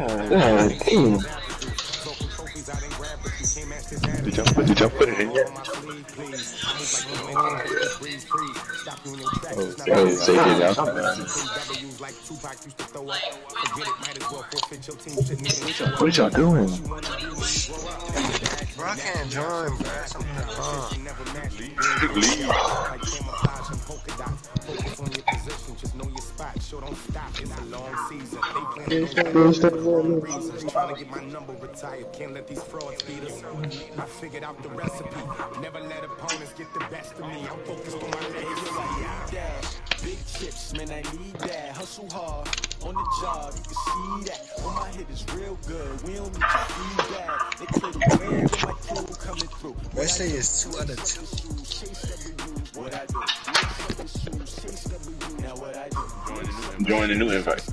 Damn. Did y'all put it in yet? Oh, say it out. What y'all doing? Bro, I can't join, bro. Leave. Can't let these frauds beat us. I figured out the recipe. Never let opponents get the best of me. I'm focused on my legacy. Big chips, man, I need that. Hustle hard on the job, you can see that. When my hit is real good, we don't need your feedback. They clear the way, get my crew coming through. Let's say it's 2 out of 2. What I do? Now what I do? Join the new invite.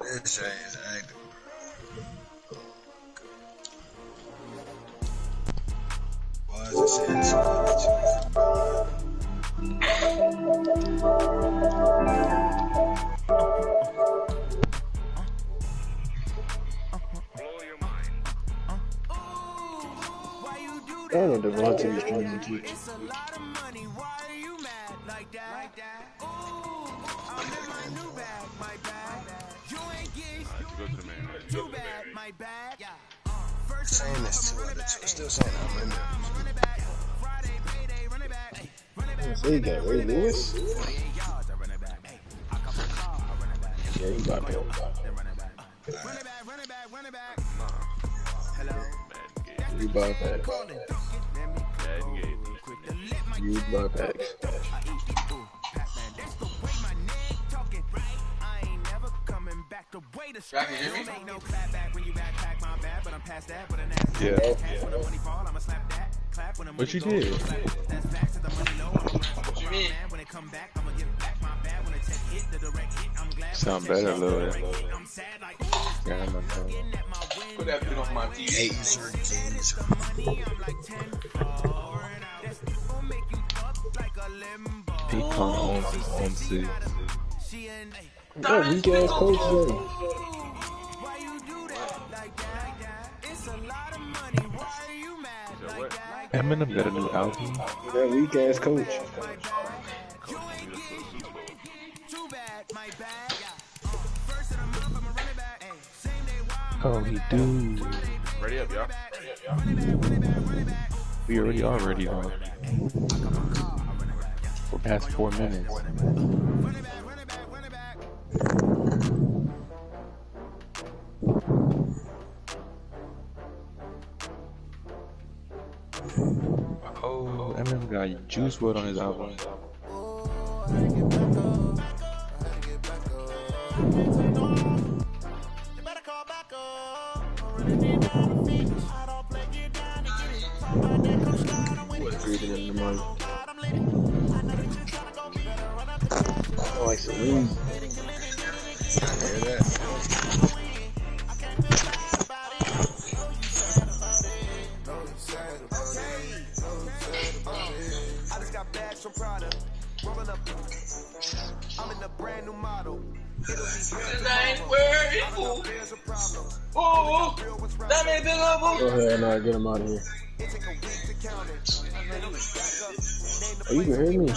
This shit is active. Why is it saying 2 out of 2? I don't know what to be trying to teach. It's a lot of money. Why are you mad like that? Ooh, I'm in my new bag, my bag. You ain't getting too bad, my bag. It's saying this 2 out of 2. It's still saying I'm in there. Friday payday, run it back. So you got Ray Lewis? Yeah, you got Bill. Run it back. Hello. You buy back. You buy back. Yeah. What you did? What you mean? Sound better a little bit. Yeah, I'm not telling you. Put that bit on my TV. Gazer. Pecan on C. Oh, weak ass coach though. Eminem got a new album. That weak ass coach. Oh, he do. Ready up, y'all. We already are ready, huh? We're past 4 minutes. Oh, Eminem got Juice WRLD on his album. Breathing in the money. I like some weed. Hear that? I just got bags from Prada. Rolling up. I'm in a brand new model. It'll be I ain't worried, fool. Oh, that ain't the level. Go ahead, now get him out of here. Oh, you can hear me. I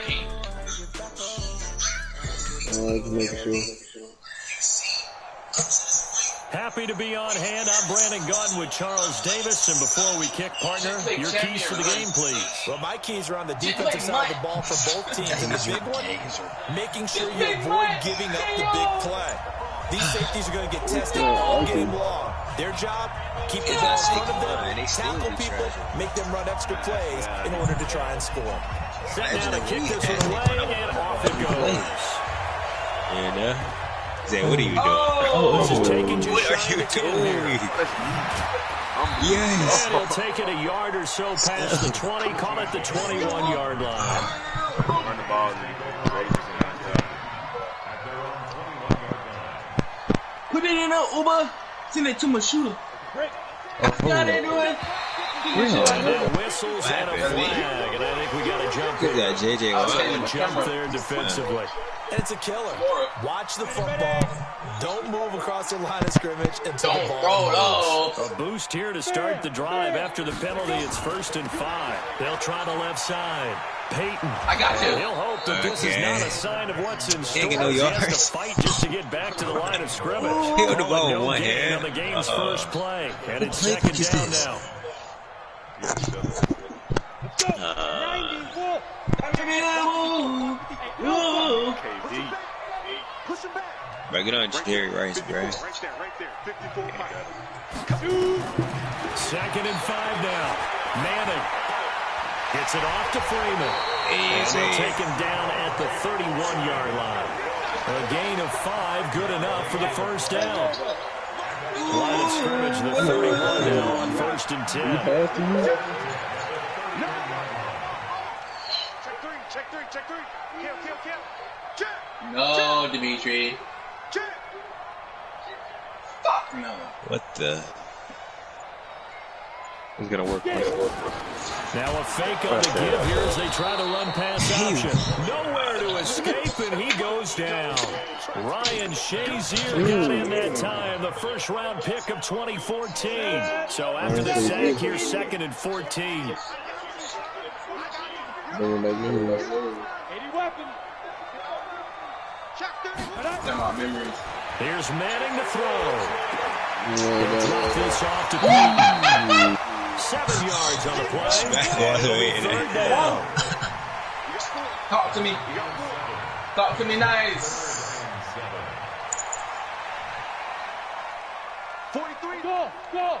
can't. Just making sure. Happy to be on hand. I'm Brandon Gunn with Charles Davis. And before we kick, partner, your keys to the game, please. Well, my keys are on the defensive side of the ball for both teams. And the big one, making sure you avoid giving up the big play. These safeties are going to get tested all game long. Their job, keep the ball in front of them, tackle people, make them run extra plays in order to try and score. Set now to kick this one away, and off it goes. And, Zay, what are you doing? Oh, this is taking just what are you doing? Yes. And he'll take it a yard or so past the 20, call it the 21-yard line. Run the ball, ready to been in there, Uber. Seen that too much shooter. Got it, doing. Whistles and a flag, and I think we got to jump Look at JJ. jump there defensively. And it's a killer. Watch the football. Don't move across the line of scrimmage until the ball moves. A boost here to start the drive after the penalty. It's 1st and 5. They'll try the left side. Peyton. I got you. He'll hope that this is not a sign of what's in store. Ain't no He yards. has to fight just to get back to the line of scrimmage. He held the ball No in one gain hand. on the game's first play, and it's 2nd down now. Bro, get on Jerry Rice, bro. 2nd and 5 now. Manning gets it off to Freeman. And they'll take him down at the 31-yard line. A gain of 5, good enough for the first down. Line of scrimmage, the 31 now on 1st and 10. No, Dimitri. Fuck no. What the? It's gonna work. Now a fake on the give here as they try to run pass option. Nowhere to escape, and he goes down. Ryan Shazier got in that time, the first-round pick of 2014. So after the sack, here's 2nd and 14. Here's Manning to throw. He'll drop this off to Peyton. 7 yards on the play. Third down. Talk to me. Talk to me nice. 43, go. Run.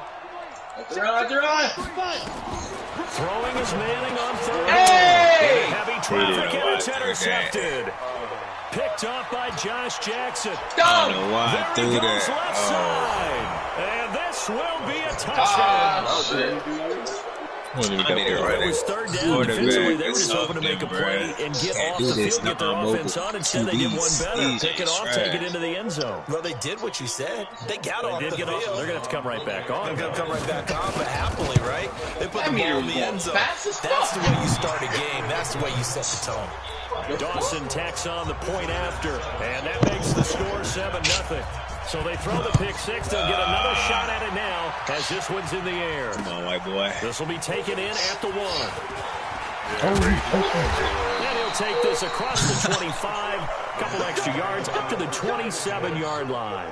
Throwing is Manning on 3rd. Hey! Heavy traffic, and it's intercepted. Picked off by Josh Jackson. I don't know why I There he threw goes, that. left side. And this will be a touchdown. I need it right It was 3rd down. Defensively, they were just hoping to make a play and get off the field, get their offense on. Instead, they did one better. Pick it off, take it into the end zone. Well, they did what you said. They got off the field. They're going to have to come right back on. They're going to come right back on, but happily, right? They put the ball in the end zone. That's the way you start a game. That's the way you set the tone. Dawson tacks on the point after, and that makes the score 7-0. So they throw the pick six. They'll get another shot at it now as this one's in the air. Come on, white boy. This will be taken in at the 1. And he'll take this across the 25, a couple extra yards up to the 27-yard line.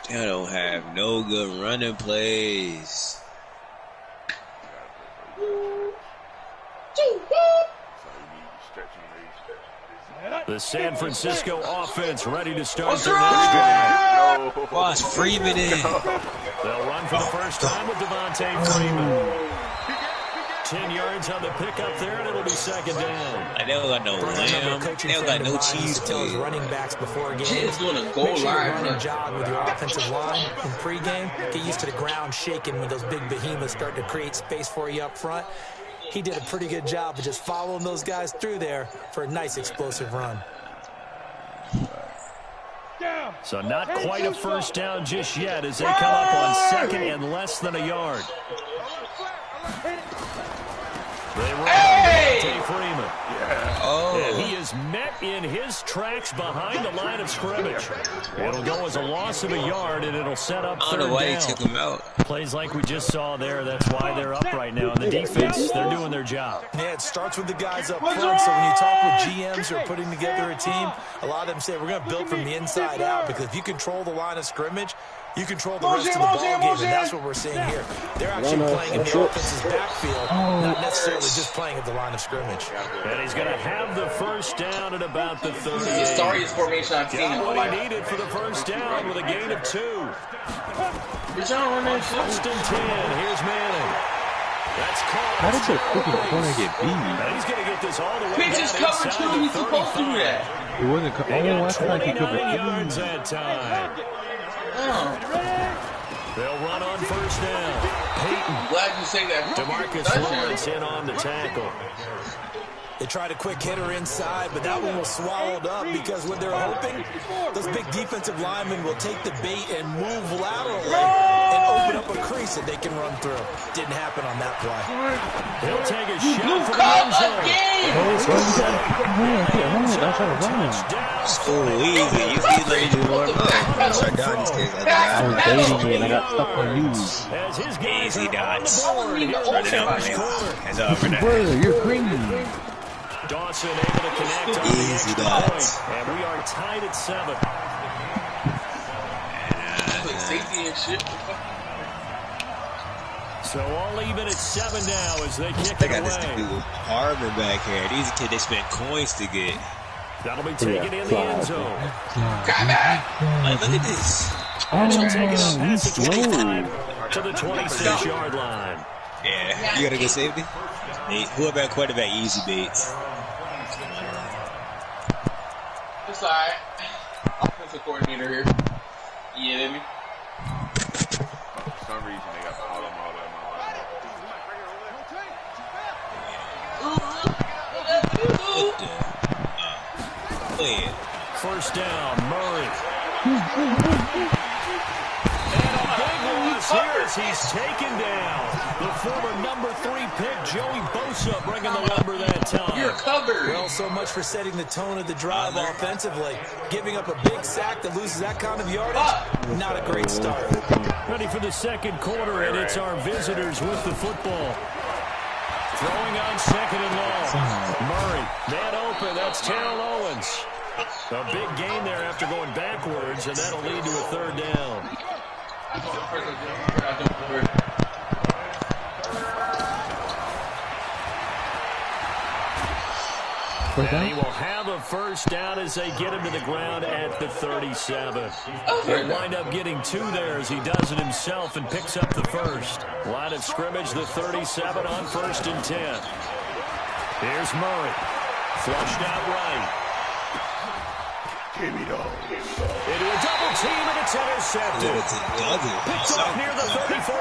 They don't have no good running plays. The San Francisco offense ready to start their next drive. Watch Freeman in. They'll run for the first time with Devontae Freeman. 10 yards on the pickup there, and it'll be second down. They don't got no lamb. They don't got no cheese. Tell his running backs before a game. He's doing a goal Make sure line. you run and jog with your offensive line in pregame. Get used to the ground shaking when those big behemoths start to create space for you up front. He did a pretty good job of just following those guys through there for a nice explosive run. So not quite a first down just yet as they come up on second and less than a yard. They run Devontae Freeman. And he is met in his tracks behind the line of scrimmage. It'll go as a loss of a yard, and it'll set up I third don't know why he down. took him out. Plays like we just saw there. That's why they're up right now. And the defense, they're doing their job. Yeah, it starts with the guys up front. So when you talk with GMs who are putting together a team, a lot of them say we're going to build from the inside out, because if you control the line of scrimmage, you control the rest of the ball game, and that's what we're seeing here. They're actually playing in the offense's backfield, not necessarily just playing at the line of scrimmage. And he's going to have the first down at about the 38. The sorriest formation I've seen in Got my what he life. needed for the first down with a gain of 2. First and 10. Here's Manning. That's caught. How did your freaking corner get beat? And he's going to get this all the way Pitches down cover inside two. the He's supposed to do 35. that. It wasn't. They got I thought he 29 covered yards that time. They'll run on first down. Peyton. Glad you say that. DeMarcus Lawrence in on the tackle. They tried a quick hitter inside, but that one was swallowed up because what they're hoping, those big defensive linemen will take the bait and move laterally and open up a crease that they can run through. Didn't happen on that play. He'll take a shot for the end zone. So easy. You see, ladies and gentlemen. I was dating you and I got stuck on you. Easy dots. Run it out, man. That's all for that. You're green. Dawson able to connect on easy dots. And we are tied at 7. Safety and shit. So all even at 7 now as they kick They it got away. this dude Harvin back here. These kids, they spend coins to get. That'll be taken in the end zone. Like, look at this. He'll take it up past the 25 to the 26-yard line. Yeah, you got a good safety? Hey, whoever at quarterback, easy baits. It's alright. Offensive coordinator here. You get me? For some reason, they got all them all Play it. First down, Murray. And a big loss here as he's taken down. The former number 3 pick, Joey Bosa, bringing the number that time. You're covered. Well, so much for setting the tone of the drive offensively. Giving up a big sack that loses that kind of yardage, not a great start. Ready for the second quarter, and it's our visitors with the football. Throwing on second and long. Murray, man open, that's Terrell Owens. A big gain there after going backwards, and that'll lead to a third down. And he will have a first down as they get him to the ground at the 37. He'll wind up getting 2 there as he does it himself and picks up the first. Line of scrimmage, the 37 on 1st and 10. Here's Murray. Flushed out right. Into a double team, and it's intercepted. Picked up near the 34.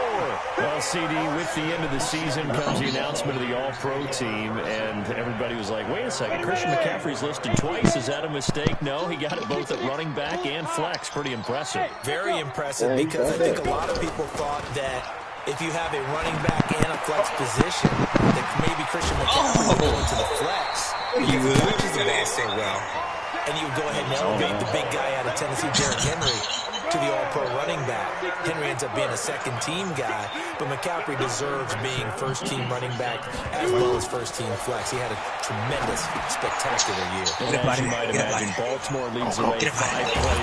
Well, CD, with the end of the season comes the announcement of the All-Pro team, and everybody was like, wait a second, Christian McCaffrey's listed twice. Is that a mistake? No, he got it both at running back and flex. Pretty impressive. Very impressive because I think a lot of people thought that if you have a running back and a flex position, that maybe Christian McCaffrey would go into the flex because he catches the ball so well. And you would go ahead and elevate the big guy out of Tennessee, Derrick Henry, to the all-pro running back. Henry ends up being a second-team guy, but McCaffrey deserves being first-team running back as well as first-team flex. He had a tremendous, spectacular year. And as you might imagine, Baltimore leads away 5 plays.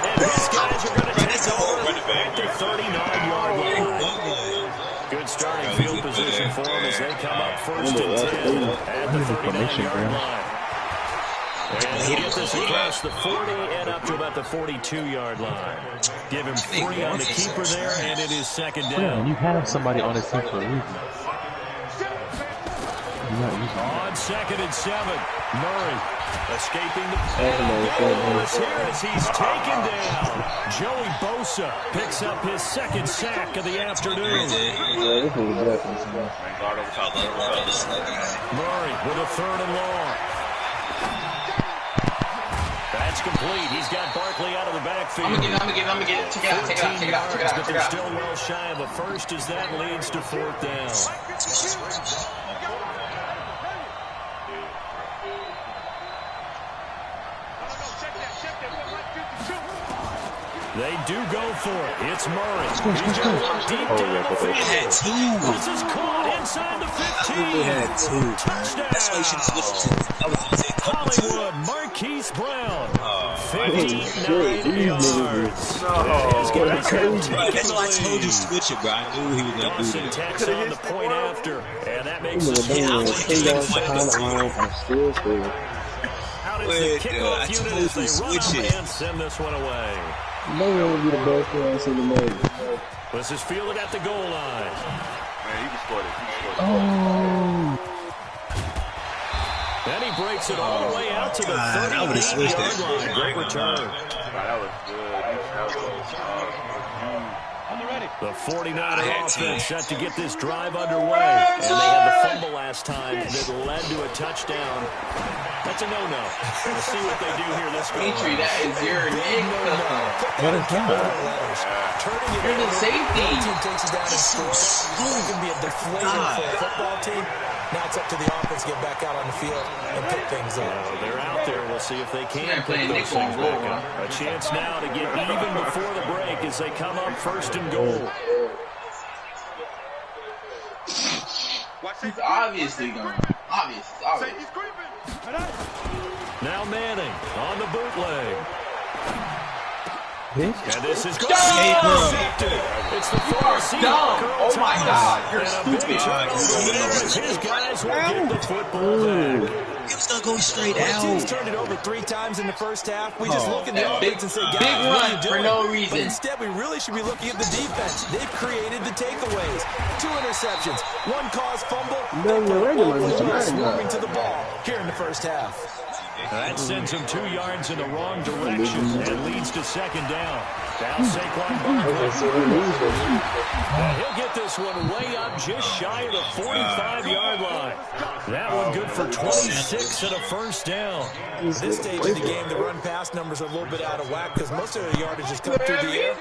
And these guys are going to take over at the 39-yard line. Good starting field position for them as they come up 1st and 10 at the 39-yard line. And they get this across the 40 and up to about the 42-yard line. Give him 3 on the keeper there, and it is 2nd down. Yeah, you have somebody on his team for a reason. On 2nd and 7, Murray escaping the penalty here as he's taken down. Joey Bosa picks up his 2nd sack of the afternoon. Murray with a 3rd and long. That's complete. He's got Barkley out of the backfield. I'm gonna get it. Check it out. But they're still well shy of a first as that leads to 4th down. They do go for it. It's Murray. He's going to look deep down the field. This is caught inside the 15. Touchdown. That's why you should switch to Hollywood, Marquise Brown. 59 yards. That's why I told you switch it, bro. I knew he was going to do that. Tacks on the point after, and that makes the How does the kickoff unit as they run up and send this one away? No one will be the best pass in the league. This is fielded at the goal line. Man, he can score it. Oh. Then he breaks it all the way out to the 38-yard line. Great return. That was good. The 49er offense set to get this drive underway. And they had the fumble last time that led to a touchdown. That's a no-no. Let's see what they do here this go. Petrie, that is your nigga. What is that? You're the safety. Team takes it down and scores. It can be a deflator for a football team. Now it's up to the offense to get back out on the field and pick things up. They're out there. We'll see if they can pick those things back up. A chance now to get even before the break as they come up first and goal. He's obviously going. Obviously. Now Manning on the bootleg. This? And this is Dumb! It's the dumb! Oh my God, you're stupid. His guys will get the football back. He was still going straight The team's out. turned it over 3 times in the first half. We just look at the Big, offense and say, guys, big what are run you for doing? no But reason. instead, we really should be looking at the defense. They've created the takeaways. 2 interceptions, 1 caused fumble. No, you're regular. Swarming to the ball here in the first half. That sends him 2 yards in the wrong direction and leads to second down. Now Saquon Barkley. And he'll get this one way up just shy of the 45-yard line. That one good for 26 and a first down. At this stage of the game, the run-pass numbers are a little bit out of whack because most of their yardage just come through the air.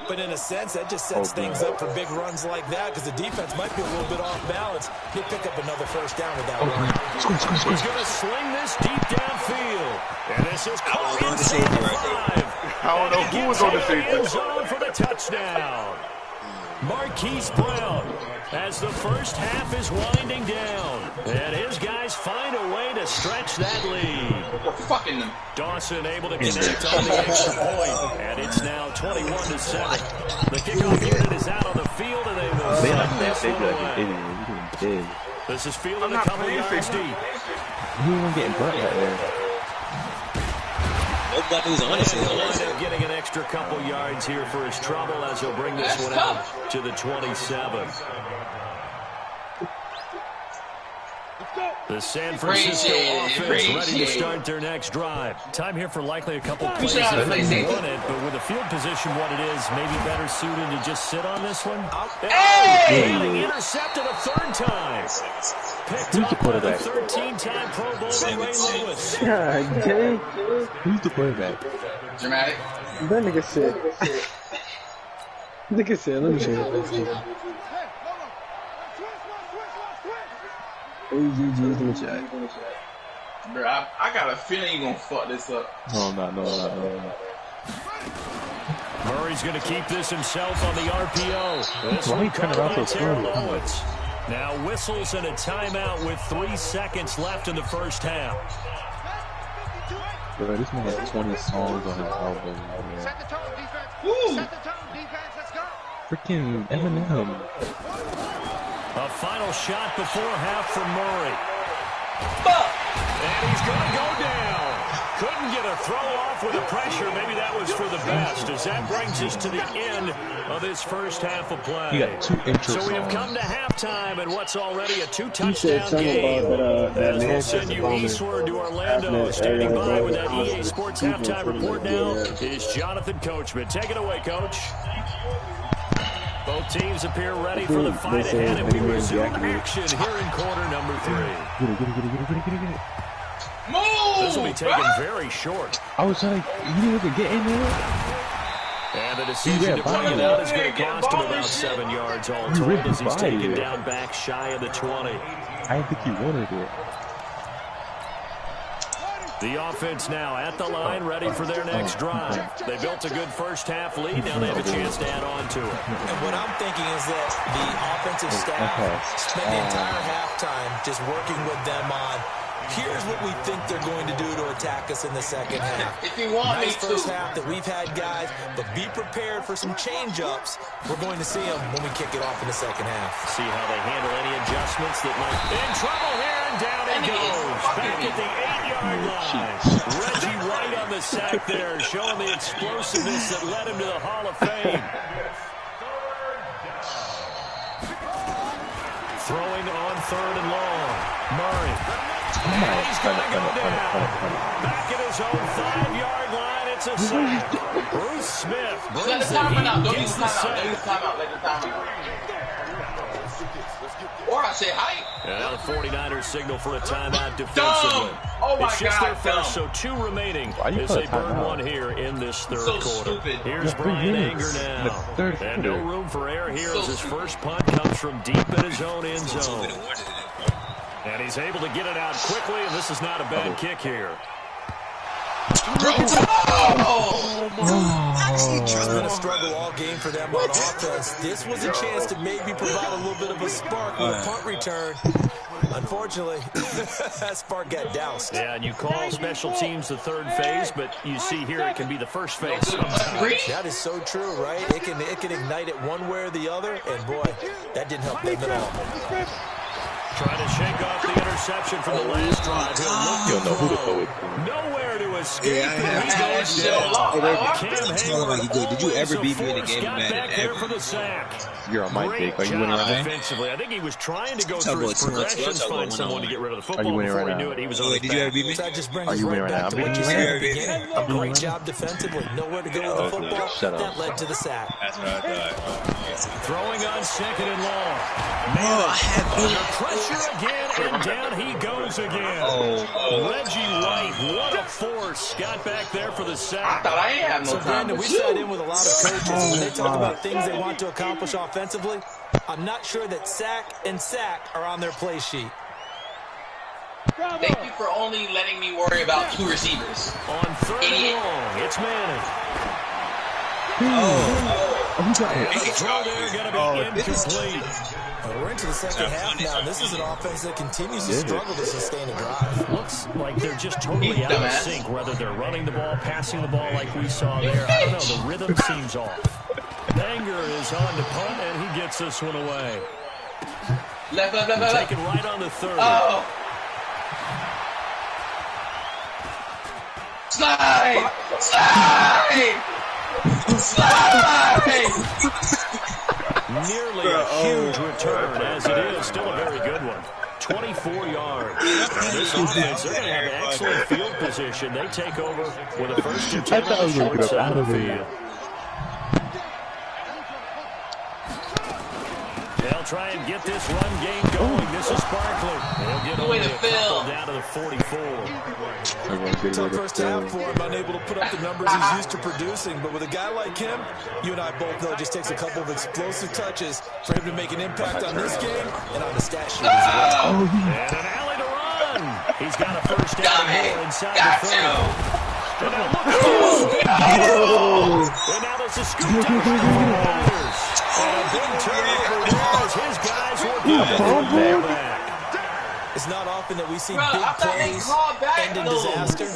But in a sense, that just sets things up for big runs like that because the defense might be a little bit off balance. He'll pick up another first down with that run. He's going to sling this deep downfield. And this is caught inside the 5. I don't know who was on the safety. End zone for the touchdown. Marquise Brown as the first half is winding down. And his guys find a way to stretch that lead. We're fucking them. Dawson able to connect on the extra point. And it's now 21-7. The kickoff unit is out on the field and they will send this one away. This is fielded a couple yards deep. He wasn't getting burnt right there. Nobody was on it. He'll wind up getting an extra couple yards here for his trouble as he'll bring this one out to the 27. The San Francisco offense ready to start their next drive. Time here for likely a couple plays if they want it, but with the field position what it is, maybe better suited to just sit on this one. Hey! Intercepted a 3rd time. Picked up by the 13-time Pro Bowler Ray Lewis. God dang. Who's the quarterback? Dramatic. That nigga said. Nigga said, let me show you. AGG's in the chat. Bro, I got a feeling you're going to fuck this up. No. Murray's going to keep this himself on the RPO. This Why one he turn caught around by so Terrell slowly? Owens. Now whistles and a timeout with 3 seconds left in the first half. Bro, this man has 20 songs on his album. Set the tone, defense. Woo. Set the tone, defense. Let's go. Freaking Eminem. A final shot before half from Murray. Fuck. And he's going to go down. Couldn't get a throw off with the pressure. Maybe that was for the best as that brings us to the end of this first half of play. He got 2 intro So we have songs. come to halftime and what's already a 2-touchdown He said something game. about that As we'll man send you Bombers. eastward to Orlando. Standing by with that EA Sports halftime report now is Jonathan Coachman. Take it away, Coach. Both teams appear ready for the fight ahead, and we resume action here in quarter number 3. Get it. Move. This will be taken very short. I was like, you didn't get in there? And the decision to bring it out is going to cost him about 7 yards all told as he's taken down back shy of the 20. I didn't think he wanted it. The offense now at the line, ready for their next drive. They built a good first half lead. Now they have a chance to add on to it. And what I'm thinking is that the offensive staff spent the entire halftime just working with them on, here's what we think they're going to do to attack us in the second half. If you want Nice me first to. half that we've had, guys, but be prepared for some change-ups. We're going to see them when we kick it off in the second half. See how they handle any adjustments that might... In trouble here, and down he goes. Back at the 8-yard line. Reggie White on the sack there, showing the explosiveness that led him to the Hall of Fame. Throwing on 3rd and long. Murray. And he's going to go down. Back at his own 5-yard line. It's gets a sack. Bruce Smith brings Let the the timer heat, out. Don't gets use the timeout. Don't use sack. timeout. Let the timer out. Or I say hype. And now the 49ers signal for a timeout defensively. Oh my it's just God, their first, so 2 remaining as they burn one here in this third quarter. Stupid. Here's Brian Anger now. And no room for error here as his first punt comes from deep in his own end zone. And he's able to get it out quickly, and this is not a bad kick here. It's been a struggle all game for them on offense. This was a chance to maybe provide a little bit of a spark with a punt return. Unfortunately, that spark got doused. Yeah, and you call special teams the third phase, but you see here it can be the first phase sometimes. That is so true, right? It can ignite it one way or the other, and boy, that didn't help them at all. Trying to shake off the interception from the last drive. You don't know who to throw it to. Nowhere to escape. Yeah, did you ever beat me in a game of Madden ever? You're on my dick. Are you winning right now? Defensively, I think he was trying to go through his progressions, find someone to get rid of the football. Are you winning before right he knew now? it. He was on his Did you ever beat me? That just brings Are us you right winning back right to now? what you said at the beginning. A great job defensively. Nowhere to go with the football. Shut up. That led to the sack. That's what I thought. Throwing on second and long. Under pressure again, and down he goes again. Reggie White, what a force. Got back there for the sack. I thought I ain't have no So, time. Brandon, we sat in with a lot of coaches, and when they talk about things they want to accomplish offensively, I'm not sure that sack and sack are on their play sheet. Thank you for only letting me worry about 2 receivers. On third and long, it's Manning. The throw there going to be incomplete. We're into the second half now, and this is an offense that continues to struggle to sustain a drive. Looks like they're just totally out of sync, whether they're running the ball, passing the ball like we saw there. I don't know, the rhythm seems off. Anger is on to punt, and he gets this one away. Left. Taken right on the 30. Oh. Slide! Nearly a huge return, as it is. Still a very good one. 24 yards. And this offense, they're going to have excellent field position. They take over with a first and 10 on the short side of the field. They'll try and get this run game going. This is Barkley. They'll get only a couple down to the 44. Tough first half for him, unable to put up the numbers he's used to producing. But with a guy like him, you and I both know it just takes a couple of explosive touches for him to make an impact on this game and on the stat sheet as well. And an alley to run. He's got a first down more inside the 30. And now look at and now there's a scoop down for the Riders. And a big turnover there as his guys work out the It's not often that we see big plays end in disaster,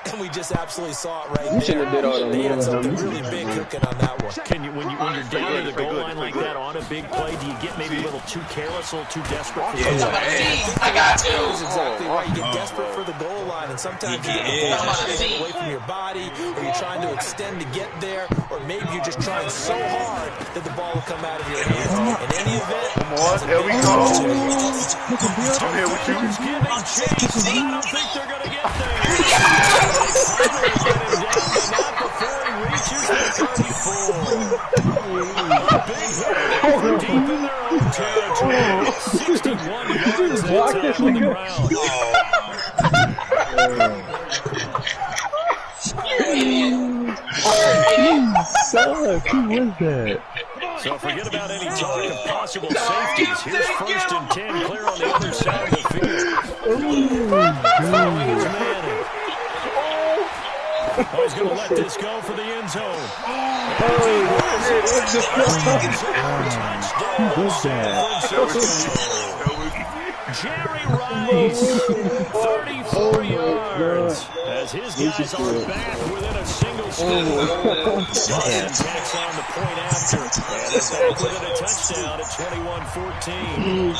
and we just absolutely saw it right there. They had something really big cooking on that one. Can you, when you're down to the goal line like that on a big play, do you get maybe a little too careless, a little too desperate for the goal line? I got you. That's exactly right. You get desperate for the goal line, and sometimes you get the ball away from your body, or you're trying to extend to get there, or maybe you're just trying so hard that the ball will come out of your hands. In any event, There we go. I'm here with you. I don't think they're going to get there. Not before he reaches the 34. Big hit deep in their own territory. 61 yards that time on the ground. Who was that? So forget about any talk of possible safeties. Here's first and 10 clear on the other side of the field. Throwing is Manning. Oh, he's going to let this go for the end zone. Jerry Rice, 34 yards, as his guys are back within a single score. Boston tacks on the point after, and it's back within a touchdown at 21-14.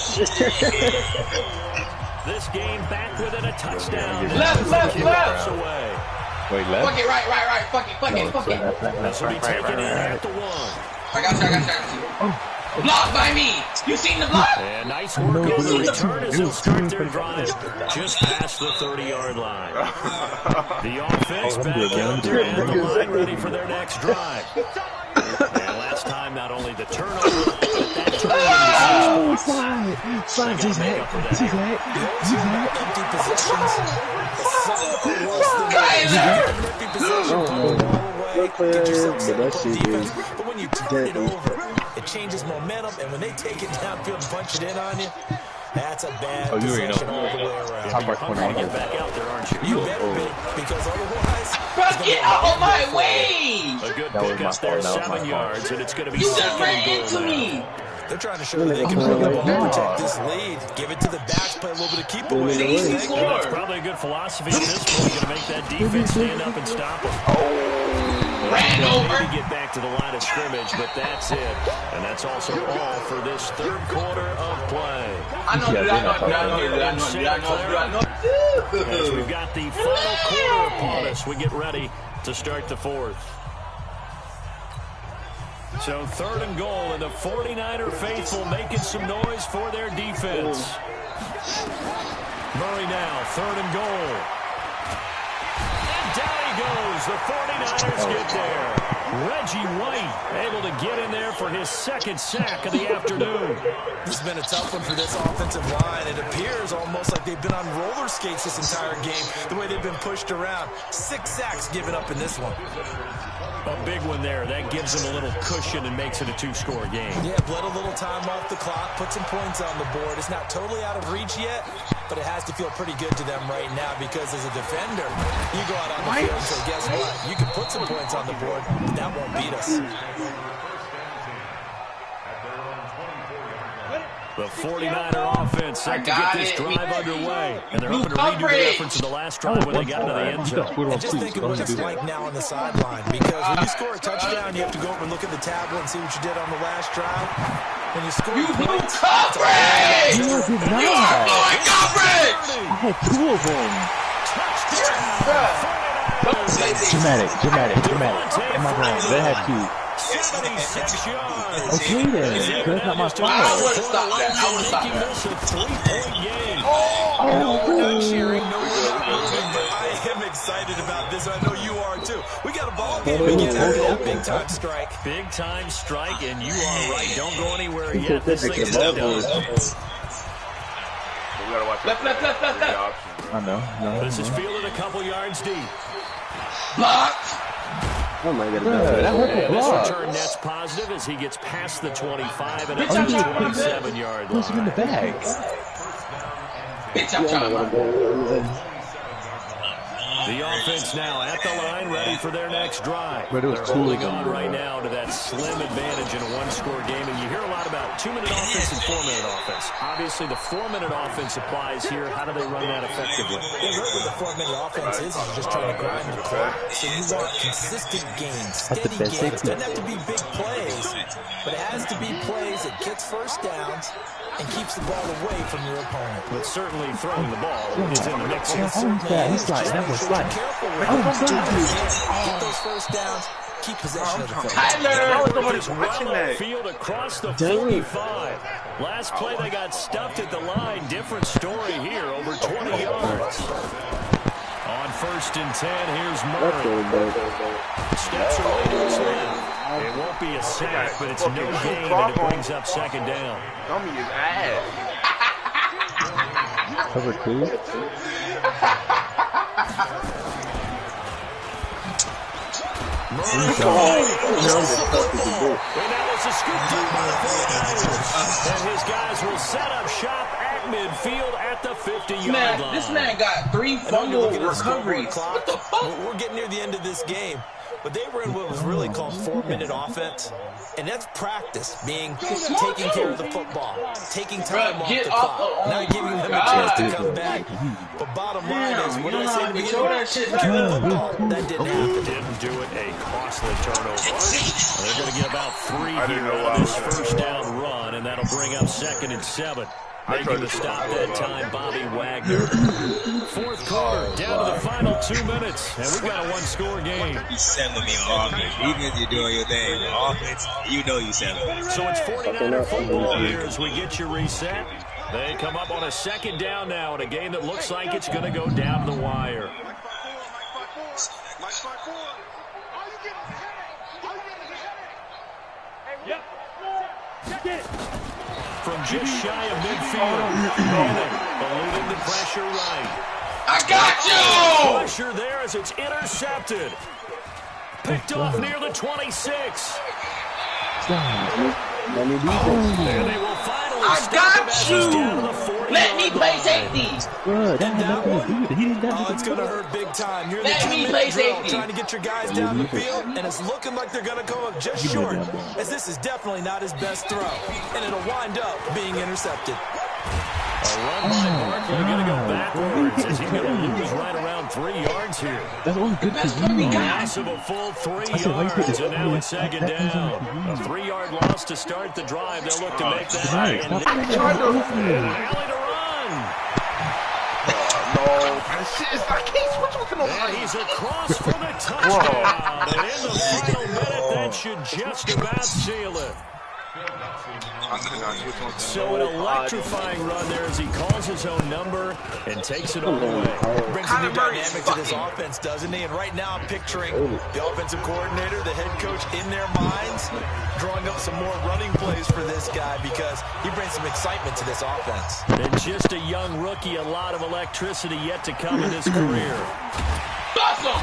This game back within a touchdown. Left. Away. Wait, left? Fuck it, right. Fuck it. This will be taken in at the 1. I got you. Blocked by me. You seen the block? And nice work on the return as they'll start their drive just past the 30-yard line. The offense back out there at the line, ready for their next drive. And last time, not only the turnover, but that turned into 6 points. He's hit. Empty possessions. Get yourself set up on defense. But when you turn it over, it changes momentum. And when they take it downfield and punch it in on you, that's a bad possession all the way around. You're hungry to get back out there, aren't you? You better be, because otherwise... Bro, get out of my way! A good pickup there, 7 yards, and it's going to be You just second ran and goal into now. me! They're trying to show that they can bring the ball, protect this lead, give it to the backs, play a little bit of keep away. Well, that's probably a good philosophy at this point. You're going to make that defense stand up and stop them. Ran over! To get back to the line of scrimmage, but that's it. And that's also all for this third quarter of play. I know As we've got the final quarter upon us, we get ready to start the fourth. So third and goal, and the 49er faithful making some noise for their defense. Murray now, third and goal. And down he goes. The 49ers get there. Reggie White able to get in there for his second sack of the afternoon. This has been a tough one for this offensive line. It appears almost like they've been on roller skates this entire game, the way they've been pushed around. 6 sacks given up in this one. A big one there. That gives them a little cushion and makes it a 2-score game. Yeah, bled a little time off the clock, put some points on the board. It's not totally out of reach yet, but it has to feel pretty good to them right now because as a defender, you go out on the field and say, guess what? You can put some points on the board, but that won't beat us. The 49er offense set to get this drive underway. And they're hoping to redo the reference in the last drive when they got into the end zone. And just think of what it's like now on the sideline. Because when you score a touchdown, you have to go over and look at the tablet and see what you did on the last drive. When you score points, coverage! You did not. Blowing coverage! I had 2 of them. Dramatic. Am I wrong? They had 2. 76 yards. Okay then, that's not my fault. I would have stopped that. I would have stopped that. This a 3-point game. No, we're not cheering. No, we're not moving, but I am excited about this. I know you are too. We got a ball game again after that big-time strike. Big-time strike, and you are right. Don't go anywhere yet. This thing is done. Left. I know. This is fielded a couple yards deep. Blocked! Oh my God, This return net's positive as he gets past the 25 and up to the 27-yard line. Who's in the bag? Bitch, I'm trying to The offense now at the line, ready for their next drive. But it was They're holding on right now to that slim advantage in a 1-score game. And you hear a lot about 2-minute offense and 4-minute offense. Obviously, the 4-minute offense applies here. How do they run that effectively? Yeah, really what the 4-minute offense is you're just trying to grind the clock. So you want consistent gains, steady gains. Doesn't have to be big plays, but it has to be plays that gets first downs and keeps the ball away from your opponent. But certainly throwing the ball is in the mix. He's like, that was like, Get those first downs, keep possession of the football. Tyler! Field across the 45. Last play they got stuffed at the line. Different story here, over 20 yards. On 1st and 10, here's Murray. Steps away to his left. It won't be a sack, but it's no gain, and it brings up 2nd down. Dummy is ass. Cover 2. And his guys will set up shop at midfield at the 50-yard line. This man got 3 fumble recoveries. What the fuck? We're getting near the end of this game. But they were in what was really called 4-minute offense. And that's practice, being taking care of the football, taking time off the clock, not giving them a chance to come back. But bottom line is, what did I say in the beginning? That didn't happen. Didn't do it, a costly turnover. They're going to get about 3 here on this first down run, and that'll bring up 2nd and 7. Making the stop that time, Bobby Wagner. Fourth quarter, down to the final 2 minutes, and we got a one-score game. You settling me on offense. Even if you're doing your thing on offense, you know you settling. So it's 49er football here as we get you reset. They come up on a second down now in a game that looks like it's going to go down to the wire. From just shy of midfield, eluding the pressure right. I got you! Pressure there as it's intercepted. Picked off near the 26. And they will finally I got you! down to the 40. Let me play safety! It's going to hurt big time. You're in Let the me 2-minute play drill safety. trying to get your guys down the field, and it's looking like they're going to come up just short, as this is definitely not his best throw, and it'll wind up being intercepted. A run by Barkley going to go backwards as he's going to lose right around 3 yards here. That's only good for you. Loss of a full 3 yards, and now it's second down. A 3-yard loss to start the drive. They'll look to make that. Alley to run. And he's across for the touchdown. And in the final minute, that should just about seal it. So an electrifying run there as he calls his own number and takes it all the way. Brings a new dynamic to this offense, doesn't he? And right now I'm picturing the offensive coordinator, the head coach in their minds, drawing up some more running plays for this guy because he brings some excitement to this offense. And just a young rookie, a lot of electricity yet to come in his career. Awesome!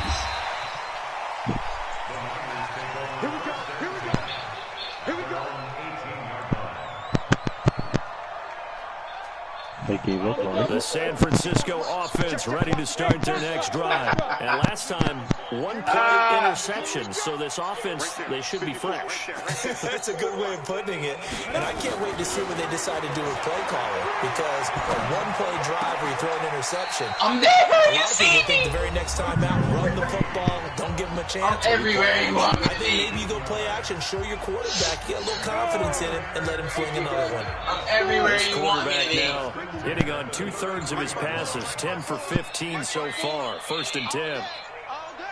They gave up on it. The San Francisco offense ready to start their next drive. And last time, one play interception. So this offense, they should be fresh. That's a good way of putting it. And I can't wait to see what they decide to do with play calling. Because a one-play drive where you throw an interception. I'm there! A You lot of see people think me? the very next time out, run the football, don't give them a chance. I'm everywhere you want me I to think be. maybe you go play action, show your quarterback, get a little confidence in it, and let him fling another one. I'm everywhere you want me to be. Now hitting on 2/3 of his passes, 10 for 15 so far. 1st and 10. All good.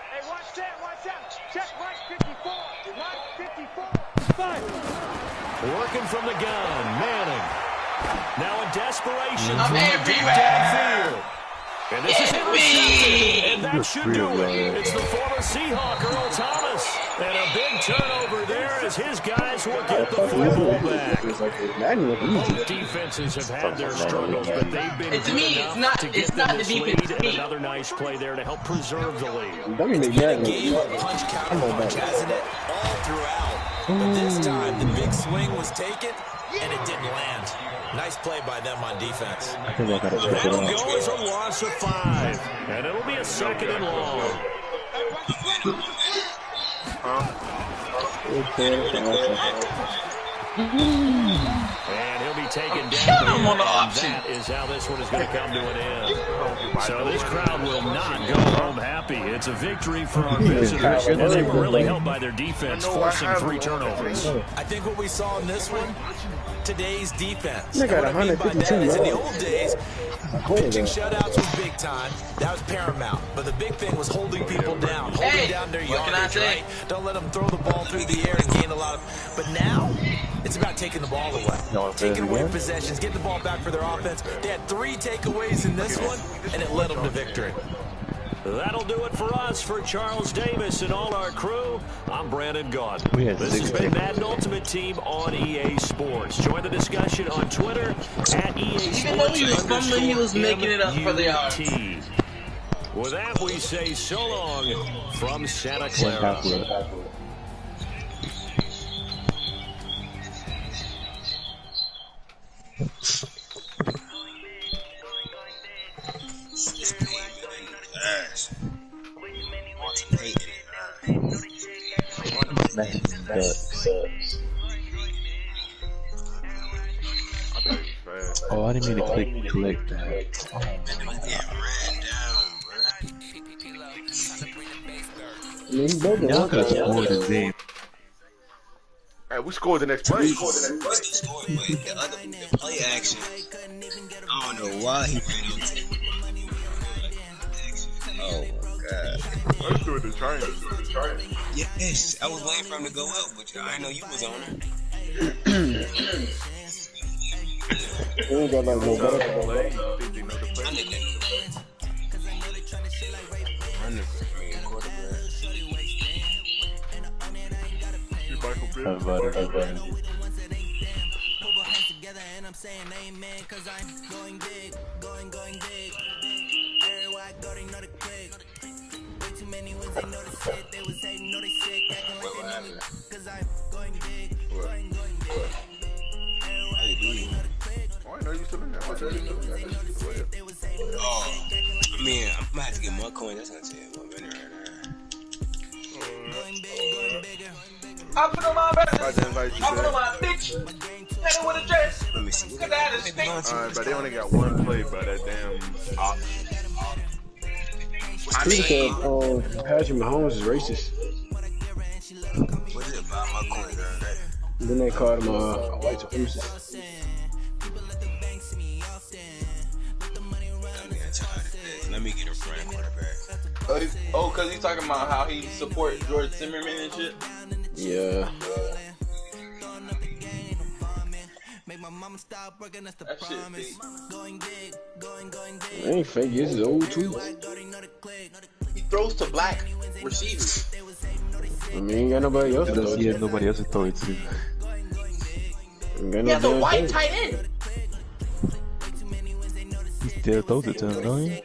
Hey, watch that, watch that. Check right 54. Right 54. Five. Working from the gun, Manning. Now in desperation I'm from the deep everywhere. downfield. And this is Hit me. intercepted, and that should do it. It's the former Seahawk, Earl Thomas. And a big turnover there as his guys will get the football back. Both defenses have had their struggles, but they've been It's good me. enough It's not- to it's get not them the this defense, lead, it's and me. another nice play there to help preserve the lead. It's been a game of punch, counter punch, hasn't it? All throughout. But this time, the big swing was taken, and it didn't land. Nice play by them on defense. That'll go as a loss of 5, and it'll be a 2nd and long. And he'll be taken down, and that is how this one is going to come to an end. So this crowd will not go home happy. It's a victory for our visitors, and they were really helped by their defense, forcing 3 turnovers. I think what we saw in this one, today's defense. They got And what I mean by 152 that is in the yards. old days, pitching shutouts was big time. That was paramount. But the big thing was holding people down, holding down their what can I yardage, say? right? Don't let them throw the ball through the air and gain a lot of... But now, it's about taking the ball away. Taking away possessions, getting the ball back for their offense. They had 3 takeaways in this one, and it led them to victory. That'll do it for us. For Charles Davis and all our crew, I'm Brandon Gaunt. This has been Madden Ultimate Team on EA Sports. Join the discussion on Twitter at EA Sports. Even though he was fumbling, he was making it up for the yards. With that, we say so long from Santa Clara. Oh, I didn't mean to click that. Y'all could have scored a game. Hey, we scored the next play. The other play action. I don't know why he ran on to. Oh my god. Let's do the triangle. Yes, I was waiting for him to go up, but I didn't know you was on it. We ain't got like no better. Oh, I mean, I'm gonna have to get my coin. That's gonna take a minute right now. I put on my best. I put on my bitch. Hit her with a dress. Let me see. Cause I had a stick. Alright, but they only got one play by that damn op. He said, Patrick Mahomes is racist. What is it about my coin, right? Then they called him white supremacist. Let me get a running quarterback. Oh, cause he's talking about how he support George Zimmerman and shit. Yeah. That shit big. It ain't fake, this is old too. He throws to black receivers. I mean, ain't got nobody else to throw it to. Yeah, nobody else to throw it to. He has a white tight end. He still throws it to him, don't he?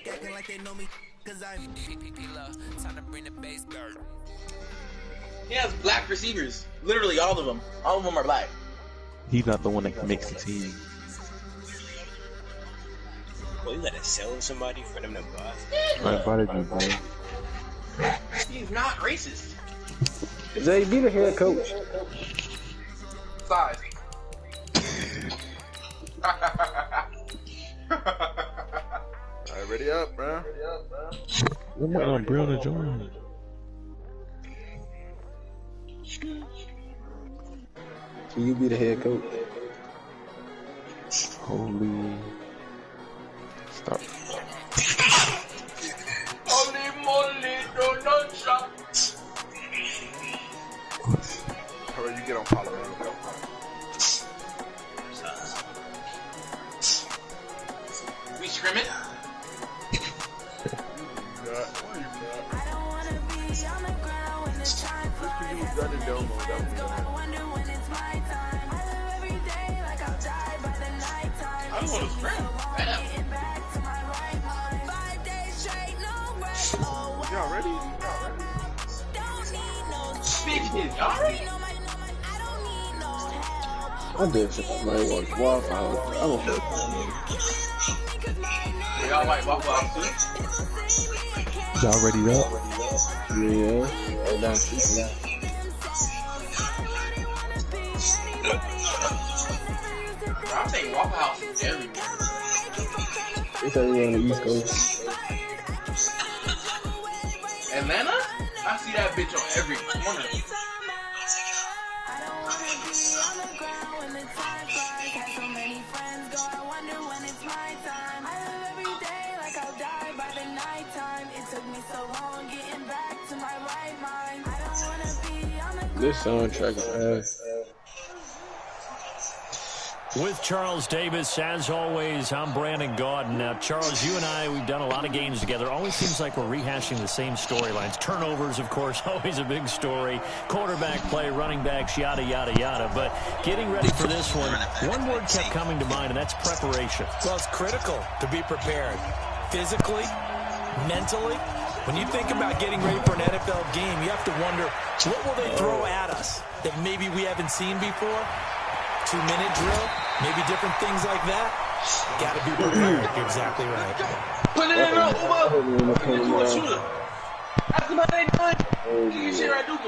He has black receivers. Literally all of them. All of them are black. He's not the one that makes the team. Well, you gotta sell somebody for them to buy. I invited you, bro. He's not racist. Zay, be the head coach. Size. Alright, ready up, bro. What my umbrella join? Can you be the head coach? Holy. Stop. Holy moly, donut shop. Alright, you get on follow, man. We scrimmage? I don't want to scrim. Y'all ready? Bitches, y'all ready? I did for my Waffle House. I don't know. Y'all like Waffle House too? Y'all ready up? Yeah. I'm saying Waffle House is everywhere. It's everywhere on the East Coast. Atlanta? I see that bitch on every corner. This soundtrack is ass. With Charles Davis, as always, I'm Brandon Gaudin. Now, Charles, you and I, we've done a lot of games together. Always seems like we're rehashing the same storylines. Turnovers, of course, always a big story. Quarterback play, running backs, yada, yada, yada. But getting ready for this one word kept coming to mind, and that's preparation. Well, it's critical to be prepared. Physically, mentally. When you think about getting ready for an NFL game, you have to wonder, what will they throw at us that maybe we haven't seen before? 2-minute drill, maybe different things like that. Got to be prepared. You're exactly right. Put it in the Uber. You a shooter. Ask them how they doing. Get your shit right, Duke.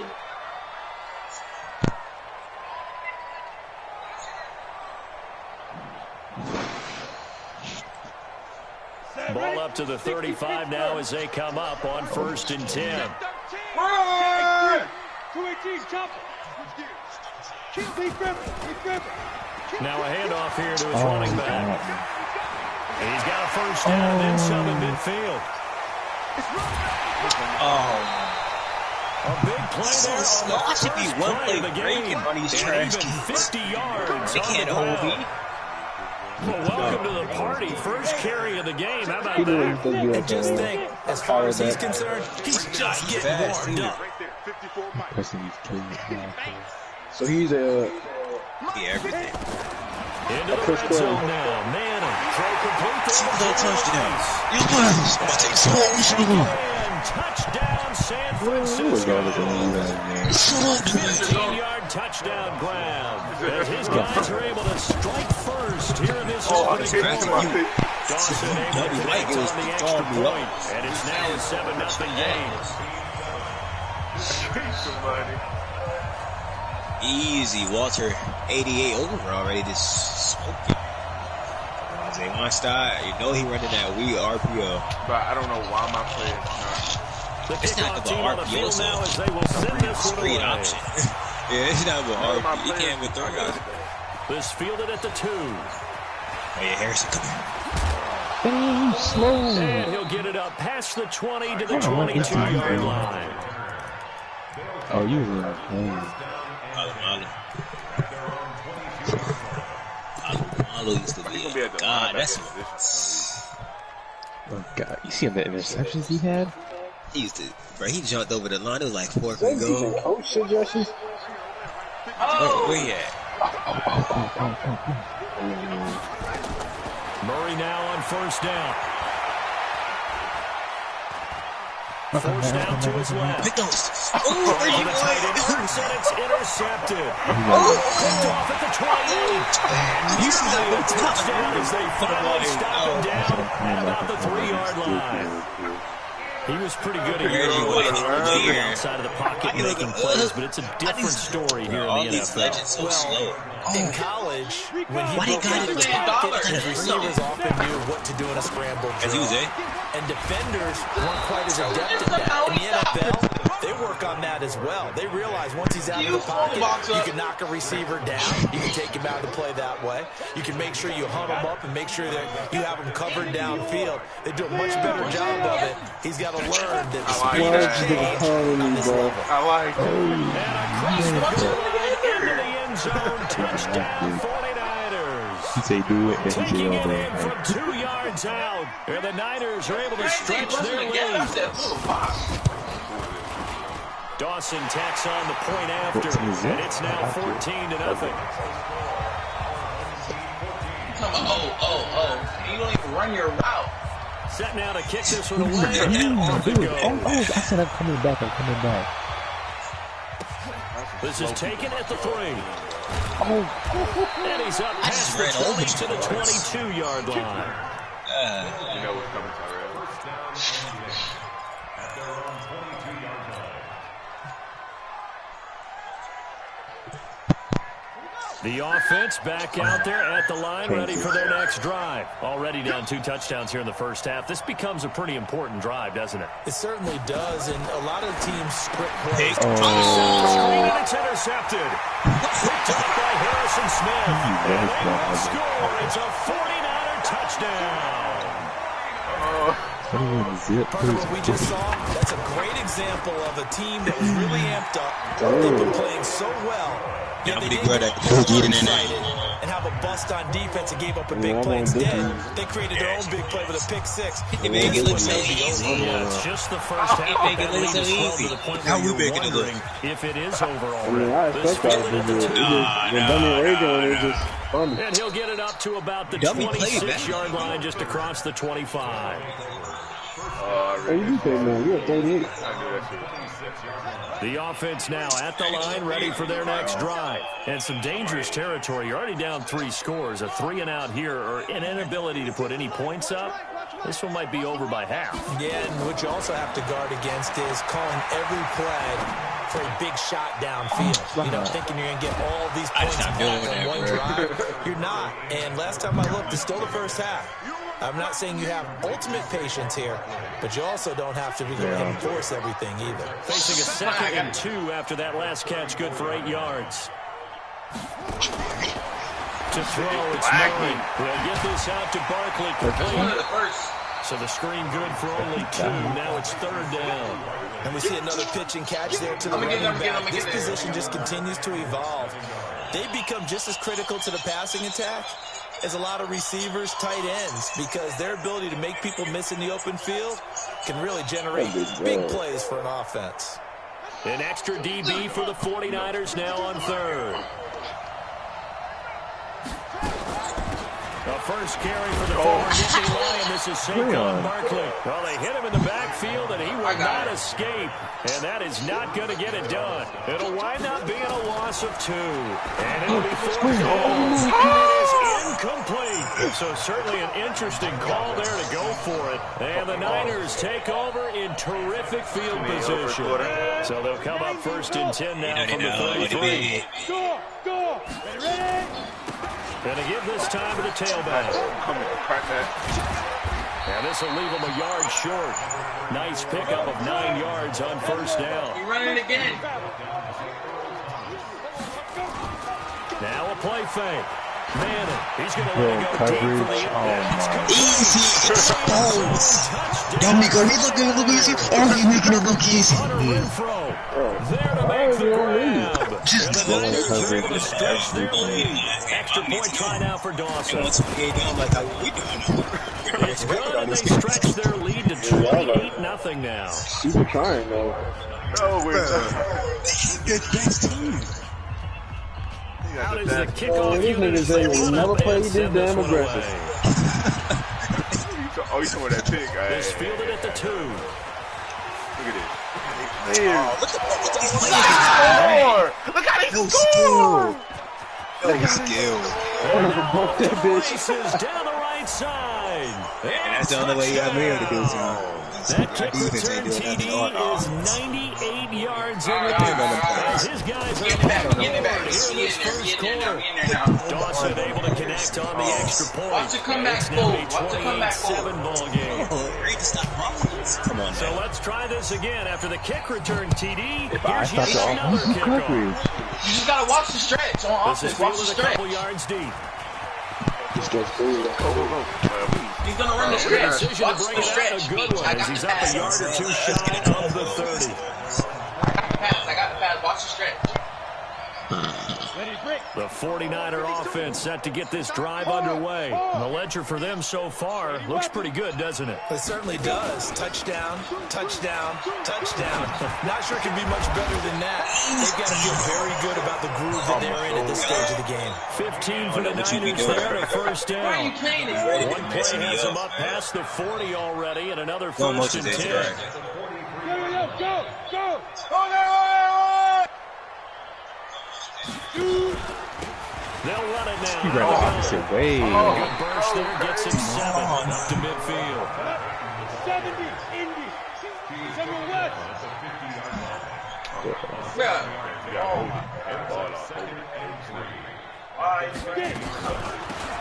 Ball up to the 35 now as they come up on 1st and 10. 218, chop it. Now a handoff here to his running back. And he's got a first down and then some in midfield. A big play there. It should be one play breaking on these trash even 50 yards. They can't hold me. Well, welcome to the party. First carry of the game. How about that? And just think, as far as he's concerned, he's just getting warmed up. So he's everything. Into the red zone now. Manning. Throw complete to touchdown. Touchdown, San Francisco. 15-yard touchdown grab. As his guys are able to strike first here in this opening quarter. Dawson able to connect on the extra point. And it's now a 7-0 game. Easy, Walter. 88 over already. Just smoking. They want to start. You know he running that weak RPO. But I don't know why my players The it's not kickoff team about on the RPO, field so now as they will send this one screen away. option. Yeah, it's not about RPO. You can't with throw guys. This fielded at the 2. Oh yeah, Harrison, come here. Dang, slow. And he'll get it up past the 20 to the 22-yard line. Oh, you were Malo used to be a god. That's oh God, you see the interceptions he had? he used to, bro. He jumped over the line. It was like 4 feet goal. Coach suggestions? Where he at? Murray now on first down. Forced down to his left. Pick those. The tight end shoots and it's intercepted. Picked off at the 28. And usually a touchdown as they finally stop him down at about the 3-yard line. He was pretty good here outside of the pocket making plays, but it's a different story here in the NFL. So slow. In college, when he broke into the pocket, his receivers often knew what to do in a scramble drill. And defenders weren't quite as adept at that. In the NFL, they work on that as well. They realize once he's out of the pocket, you can knock a receiver down. You can take him out of the play that way. You can make sure you hunt him up and make sure that you have him covered downfield. They do a much better job of it. He's got to learn that speed is change on this level. I like it. And across the goal line into the end zone. Touchdown 49ers. He say do it, and he Taking say it in from 2 yards out. And the Niners are able to stretch their lead. Dawson tacks on the point after. And it's now 14-0. You don't even run your route. Set now to kick this one away. And off it goes. I said I'm coming back. This is taken at the 3. Oh. And he's up past the 20 to the 22-yard line. You know what's coming already. The offense back out there at the line, ready for their next drive. Already down 2 touchdowns here in the first half. This becomes a pretty important drive, doesn't it? It certainly does, and a lot of teams script plays. Screen, and it's intercepted. Picked up by Harrison Smith. And they will score. It's a 49er touchdown. Part of what we just saw, that's a great example of a team that was really amped up. They've been playing so well. Yet they didn't get excited and have a bust on defense and gave up a big play instead. They created their own big play with a pick 6. They make it look so easy. Yeah, it's just the first half. They make it look so easy. How we making it look? If it is overall. This fielded at the 2. And he'll get it up to about the 26-yard line, just across the 25. You're 38. The offense now at the line, ready for their next drive. And some dangerous territory. You're already down 3 scores. A 3-and-out here, or an inability to put any points up. This one might be over by half. Yeah, and what you also have to guard against is calling every play for a big shot downfield. You know, thinking you're going to get all these points back on one drive. You're not. And last time I looked, it's still the first half. I'm not saying you have ultimate patience here, but you also don't have to be going to enforce everything either. Facing a 2nd and 2 after that last catch, good for 8 yards. To throw, it's Murray. We'll get this out to Barkley complete. So the screen good for only 2. Now it's 3rd down. And we see another pitch and catch there to the running back. This position just continues to evolve. They become just as critical to the passing attack as a lot of receivers, tight ends, because their ability to make people miss in the open field can really generate big plays for an offense. An extra DB for the 49ers now on 3rd. The first carry for the former Nittany Lion. This is Saquon Barkley. Well, they hit him in the backfield, and he will not escape. And that is not going to get it done. It'll wind up being a loss of 2. And it'll be 4th down. It is incomplete. So certainly an interesting call there to go for it. And the Niners take over in terrific field position. So they'll come up 1st and 10 now from the 33. Go! Ready? Going to give this time to the tailback. Come on, crack that. And this will leave him a yard short. Nice pickup of 9 yards on 1st down. You running it again. Now a play fake. Manning, he's going to let it go deep for the end. Easy. Dominico, look easy. Oh, you're making it look easy. There to make the grab. And the Niners are able to stretch their lead. Extra point try now for Dawson. It's good, and they stretch their lead to 28-0 now. Super trying, though. No, we're Good best team. How does the kickoff These niggas ain't never played this damn aggressive. Oh, you talking about that pig guy? It's fielded at the 2. Look at it. Look how they score! No skill. Races down the right side. And that's the only way I'm here to do something. That kick return TD is 98 yards in the as his guys are on the board here in this first quarter. Dawson able to connect on the extra point. Watch the comeback goal. Watch the comeback goal. 7 ball game. Come on, so let's try this again. After the kick return TD, here's thought yet another kickoff. You just gotta watch the stretch on offense. Watch the This is stretch. a couple yards deep. He's gonna run the stretch. Decision Watch to bring the it out stretch. a good one as he's up a yard or 2 shy of the 30. I got the pass. Watch the stretch. The 49er offense set to get this drive underway. And the ledger for them so far looks pretty good, doesn't it? It certainly does. Touchdown, touchdown, touchdown. Not sure it can be much better than that. They've got to feel very good about the groove that they're in at this stage of the game. 15 for the Niners there to 1st down. One play has them up past the 40 already, and another 1st and 10. Go! They'll run it now. He ran the opposite way. Good burst there, gets him 7 up to midfield. 70, Indy. 7 West.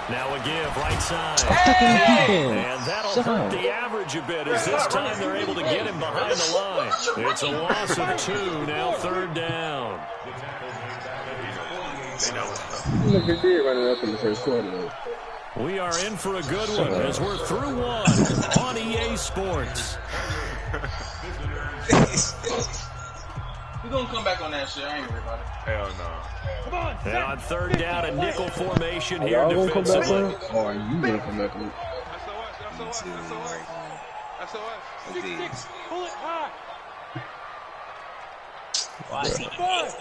Now a give, right side. And that'll hurt the average a bit as this time they're able to get him behind the line. It's a loss of 2, now 3rd down. Look at you running up in the first quarter. We are in for a good one as we're through 1 on EA Sports. We're gonna come back on that shit. I ain't worried about it. Hell no. Come on, And on 3rd down, a nickel formation here Y'all gonna come back defensively. on? Or are you gonna come back on? That's 6-6. Pull it high. Watch Five.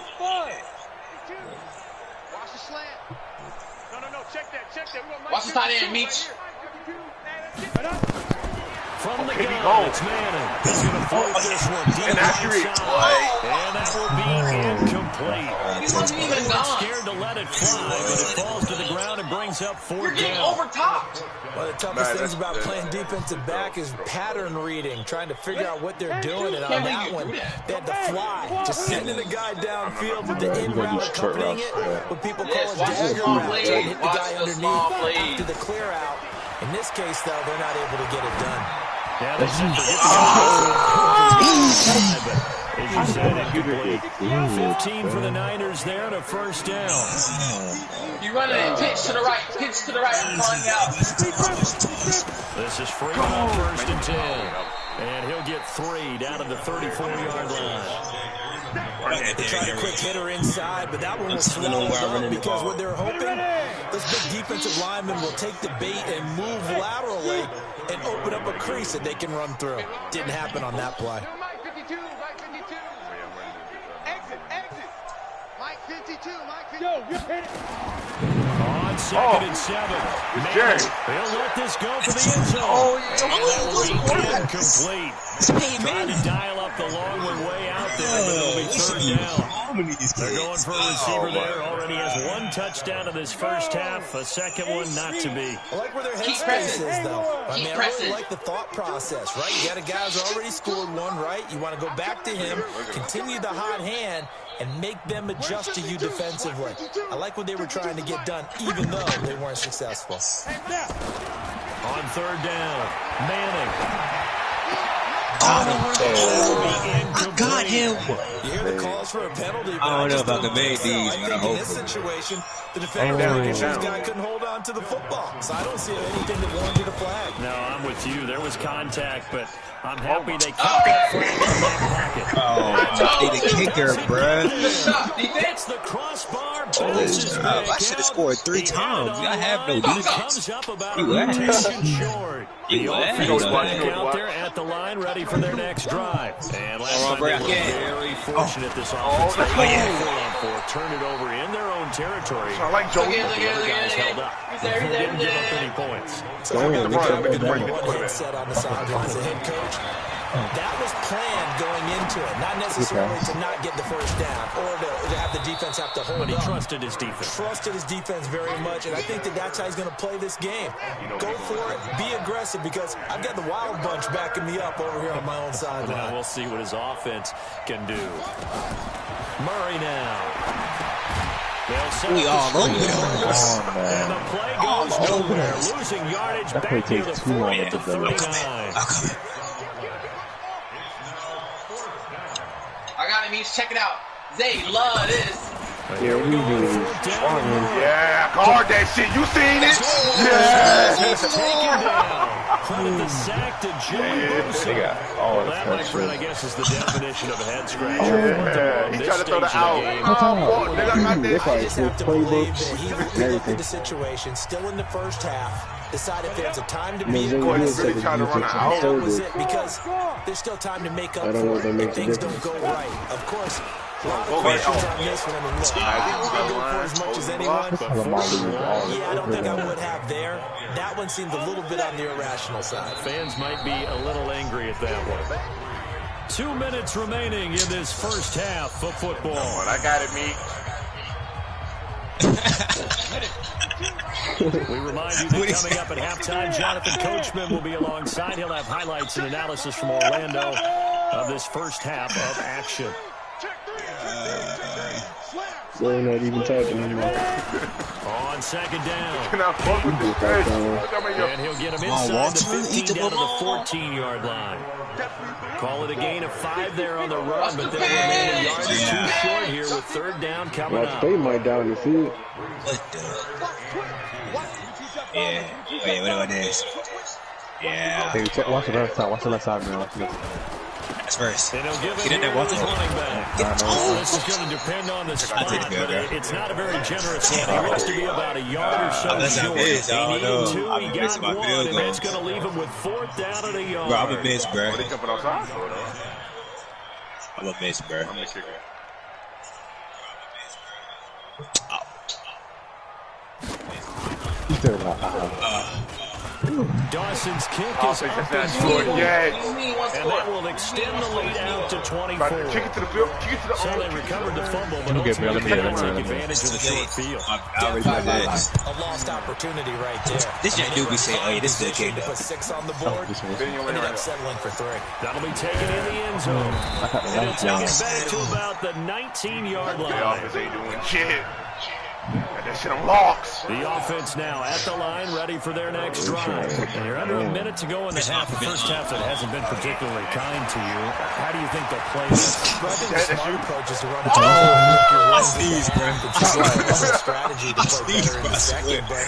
Watch the slant. No. Check that. We want the tight end, Meach. From the gun, it's Manning. He's going to float this one deep inside. And that will be incomplete. He wasn't even gone. Scared to let it fly, but it falls to the ground and brings up 4th down. You're getting overtopped. One of the toughest things about playing defensive back is pattern reading, trying to figure out what they're doing. And on that one, they had to fly, just sending a guy downfield with the in route accompanying it, what people call a dagger route, trying to hit the guy underneath after the clear out. In this case, though, they're not able to get it done. Yeah, they said as you said, incomplete. 15 for the Niners there and a 1st down. You run it, pitch to the right, I'm calling out. This is Freeman on 1st and 10. And he'll get 3 down to the 34-yard line. They tried a quick hitter inside, but that one was swallowed up because what they're hoping, this big defensive lineman will take the bait and move laterally and open up a crease that they can run through. Didn't happen on that play. Mike 52, Mike 52. Exit. Mike 52, Mike 52. Yo, you're hitting. On 2nd and 7. He'll let this go for the end zone. Incomplete. Trying to dial up the long one way out there, but it'll be 3rd down. They're going for a receiver there. Already has 1 touchdown in this first half. A second one not to be. I like where their headspace is, though. I really like the thought process, right? You got a guy who's already scored 1, right? You want to go back to him, continue the hot hand, and make them adjust to you defensively. I like what they were trying to get done, even though they weren't successful. On 3rd down, Manning. I got him. You hear the calls for a penalty, but I don't know if I can make these. I think in this situation, the defender this guy couldn't hold on to the football. So I don't see anything that warranted a flag. No, I'm with you. There was contact, but I'm happy they kept that flag in that pocket. Oh, the kicker, bruh. It's the crossbar. I should have scored 3 times. I have no defense. Comes up about a rotation short. The offense back out there at the line, ready for their next drive. And last time they were very fortunate this offense. Turn it over in their own territory. I like Joey. The other guys held up. Didn't give up any points. So on the sidelines, the head coach. That was planned going into it, not necessarily to not get the 1st down or to have the defense have to hold. But he trusted his defense. Trusted his defense very much, and I think that's how he's going to play this game. Go for it, be aggressive, because I've got the wild bunch backing me up over here on my own sideline. Now we'll see what his offense can do. Murray now. We all over it. And the play goes nowhere. Losing yardage back near the 40 at the 39. I got him. He's checking out. Zay, love this. Yeah, guard that shit. You seen it? Yeah. He's taken down. Credit the sack to Joey Bosa. That, my friend, I guess is the definition of a head scratcher. He tried to throw the out. I just have to believe that he looked at the situation, still in the first half, decided there's a time to be aggressive. Trying to run out. That was it, because there's still time to make up for it if things don't go right. Of course, a lot of questions on this one. I mean, look, I wouldn't go for as much as anyone, but yeah, I don't think I would have there. That one seemed a little bit on the irrational side. Fans might be a little angry at that one. 2 minutes remaining in this first half of football. I got it, Meek. We remind you that coming up at halftime, Jonathan Coachman will be alongside. He'll have highlights and analysis from Orlando of this first half of action. They're not even talking anymore. On 2nd down. And he'll get him inside the 15 down to the 14-yard line. Call it a gain of 5 there on the run, but they'll remain a yard or 2 short here with 3rd down coming up. They might down the field. Yeah. Wait, what about this? Yeah. Hey, watch the left side. Watch the left side, man. Watch the left side. That's first. And he'll give it Get in there, watch his it. running back. This is going to depend on the spot, but it's not a very generous one. He looks to be about a yard or so short. He needed 2, he got 1, and that's going to leave him with 4th down and a yard. Bro, I'm a miss, bro. I'm a miss, bro. I'm the kicker. He's doing that. Dawson's kick is up and scored yet. And that will extend the lead out to 24. Kick it to the field. Kick it to the So they recovered the fumble, but Let me ultimately get take it. advantage of the short field. A lost opportunity right there. This young dude be saying, "Oh, yeah, this is the game." To put 6 on the board, ended up settling for 3. That'll be taken in the end zone. And he'll take it back to about the 19-yard line. The offense ain't doing shit. Got that shit on locks. The offense now at the line, ready for their next drive. And you're under a minute to go in the half. The first half that hasn't been particularly kind to you. How do you think they'll play this? I think the smart approach is to run it I sneeze, bro. Strategy to play better in the second, but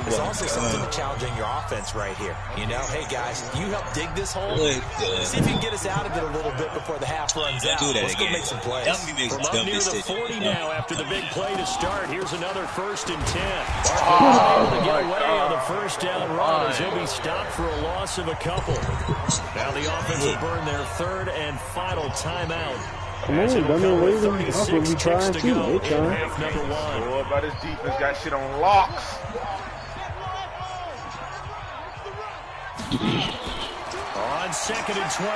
there's also something challenging your offense right here. You know, hey guys, you help dig this hole. See if you can get us out of it a little bit before the half runs out. Let's go make some plays. From up near the 40 now after the big play to start. Here's another 1st and 10. Able to get away on the first down run as he'll be stopped for a loss of a couple. Now the offense will burn their 3rd and final timeout. Come on, Gunner, wait a minute. That's what we trying to do. Half number 1. Boy, about his defense got shit on locks. On 2nd and 12,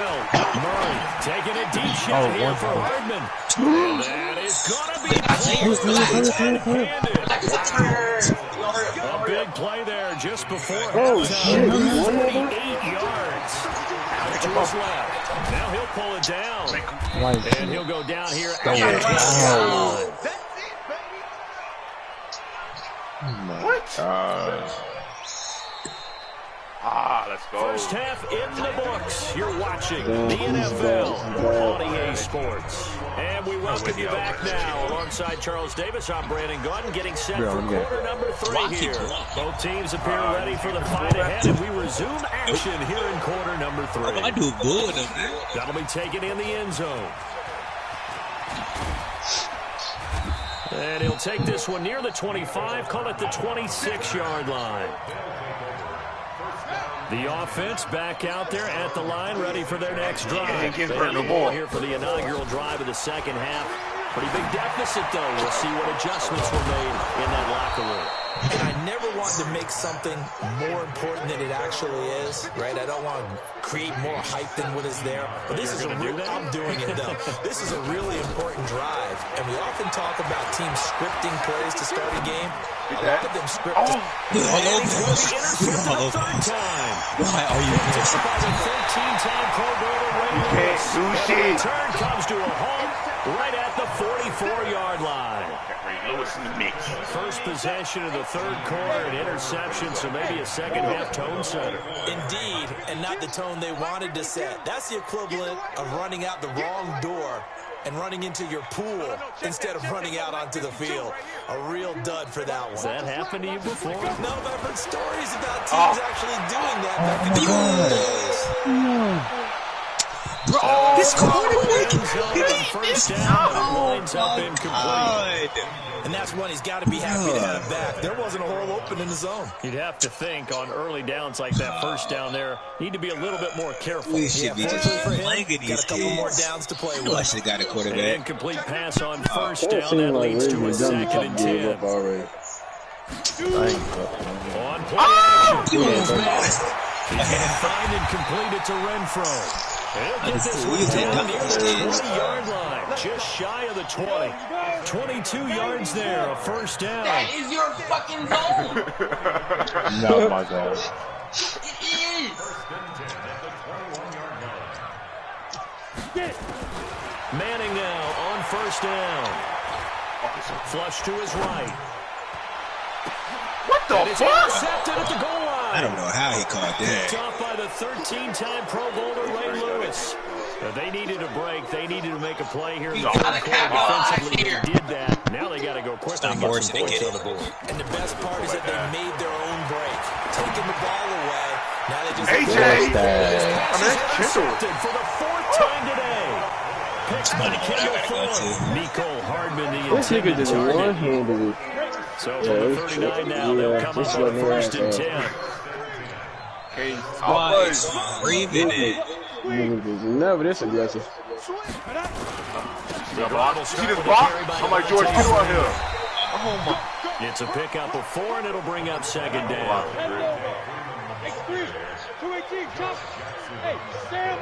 Murray taking a deep shot here for Hardman. And that is going to be a big play there just before halftime. 38 yards. Out to his left. Now he'll pull it down. And he'll go down here at the line. What? Let's go. First half in the books. You're watching the NFL on HolyZay Sports. And we welcome you back now. Alongside Charles Davis, I'm Brandon Gunn, getting set for quarter number 3 here. Both teams appear ready for the fight ahead, and we resume action here in quarter number 3. I do good. That'll be taken in the end zone. And he'll take this one near the 25, call it the 26-yard line. The offense back out there at the line, ready for their next drive. They have the ball here for the inaugural drive of the second half. Pretty big deficit, though. We'll see what adjustments were made in that locker room. And I never want to make something more important than it actually is, right? I don't want to create more hype than what is there. But this is I'm doing it, though. This is a really important drive. And we often talk about teams scripting plays to start a game. A lot of them script. Why are you just by the 13-time Pro Bowler Ray Lewis? The return comes to a halt right at the 44-yard line. First possession of the 3rd quarter, an interception, so maybe a second-half tone setter. Indeed, and not the tone they wanted to set. That's the equivalent of running out the wrong door and running into your pool instead of running out onto the field. A real dud for that one. Has that happened to you before? No, but I've heard stories about teams actually doing that back in the old days. Bro, this quarterback. And that's one he's got to be happy to have back. There wasn't a hole open in the zone. You'd have to think on early downs like that first down there, need to be a little bit more careful. We should be just playing these got a couple more downs to play with. I should have got a quarterback. An incomplete pass on first down. That leads to a 2nd and 10. On play action. He's going to find and complete it to Renfro. He'll get this one down near the 20-yard line, just shy of the 20. 22 yards there, a first down. That is your fucking zone. No, my God. It is. Manning now on first down. Flush to his right. What the fuck? Intercepted at the goal line. I don't know how he caught that. Picked off by the 13-time Pro Bowler Ray Lewis. They needed a break. They needed to make a play here in the third quarter. Defensively, they did that. Now they got to go quickly and get some points on the board. And the best part is that they made their own break, taking the ball away. Now they just AJ. Intercepted for the 4th time today. Picked by Kendall Fuller. Nicole Hardman, the intended target. So from the 39 now, they'll come up on 1st and 10. Breathing it. Never this aggressive. See this block? I'm like, George, get on here. Oh my. It's a pickup of 4, and it'll bring up 2nd down. X3, 218, jump. Hey, Sam,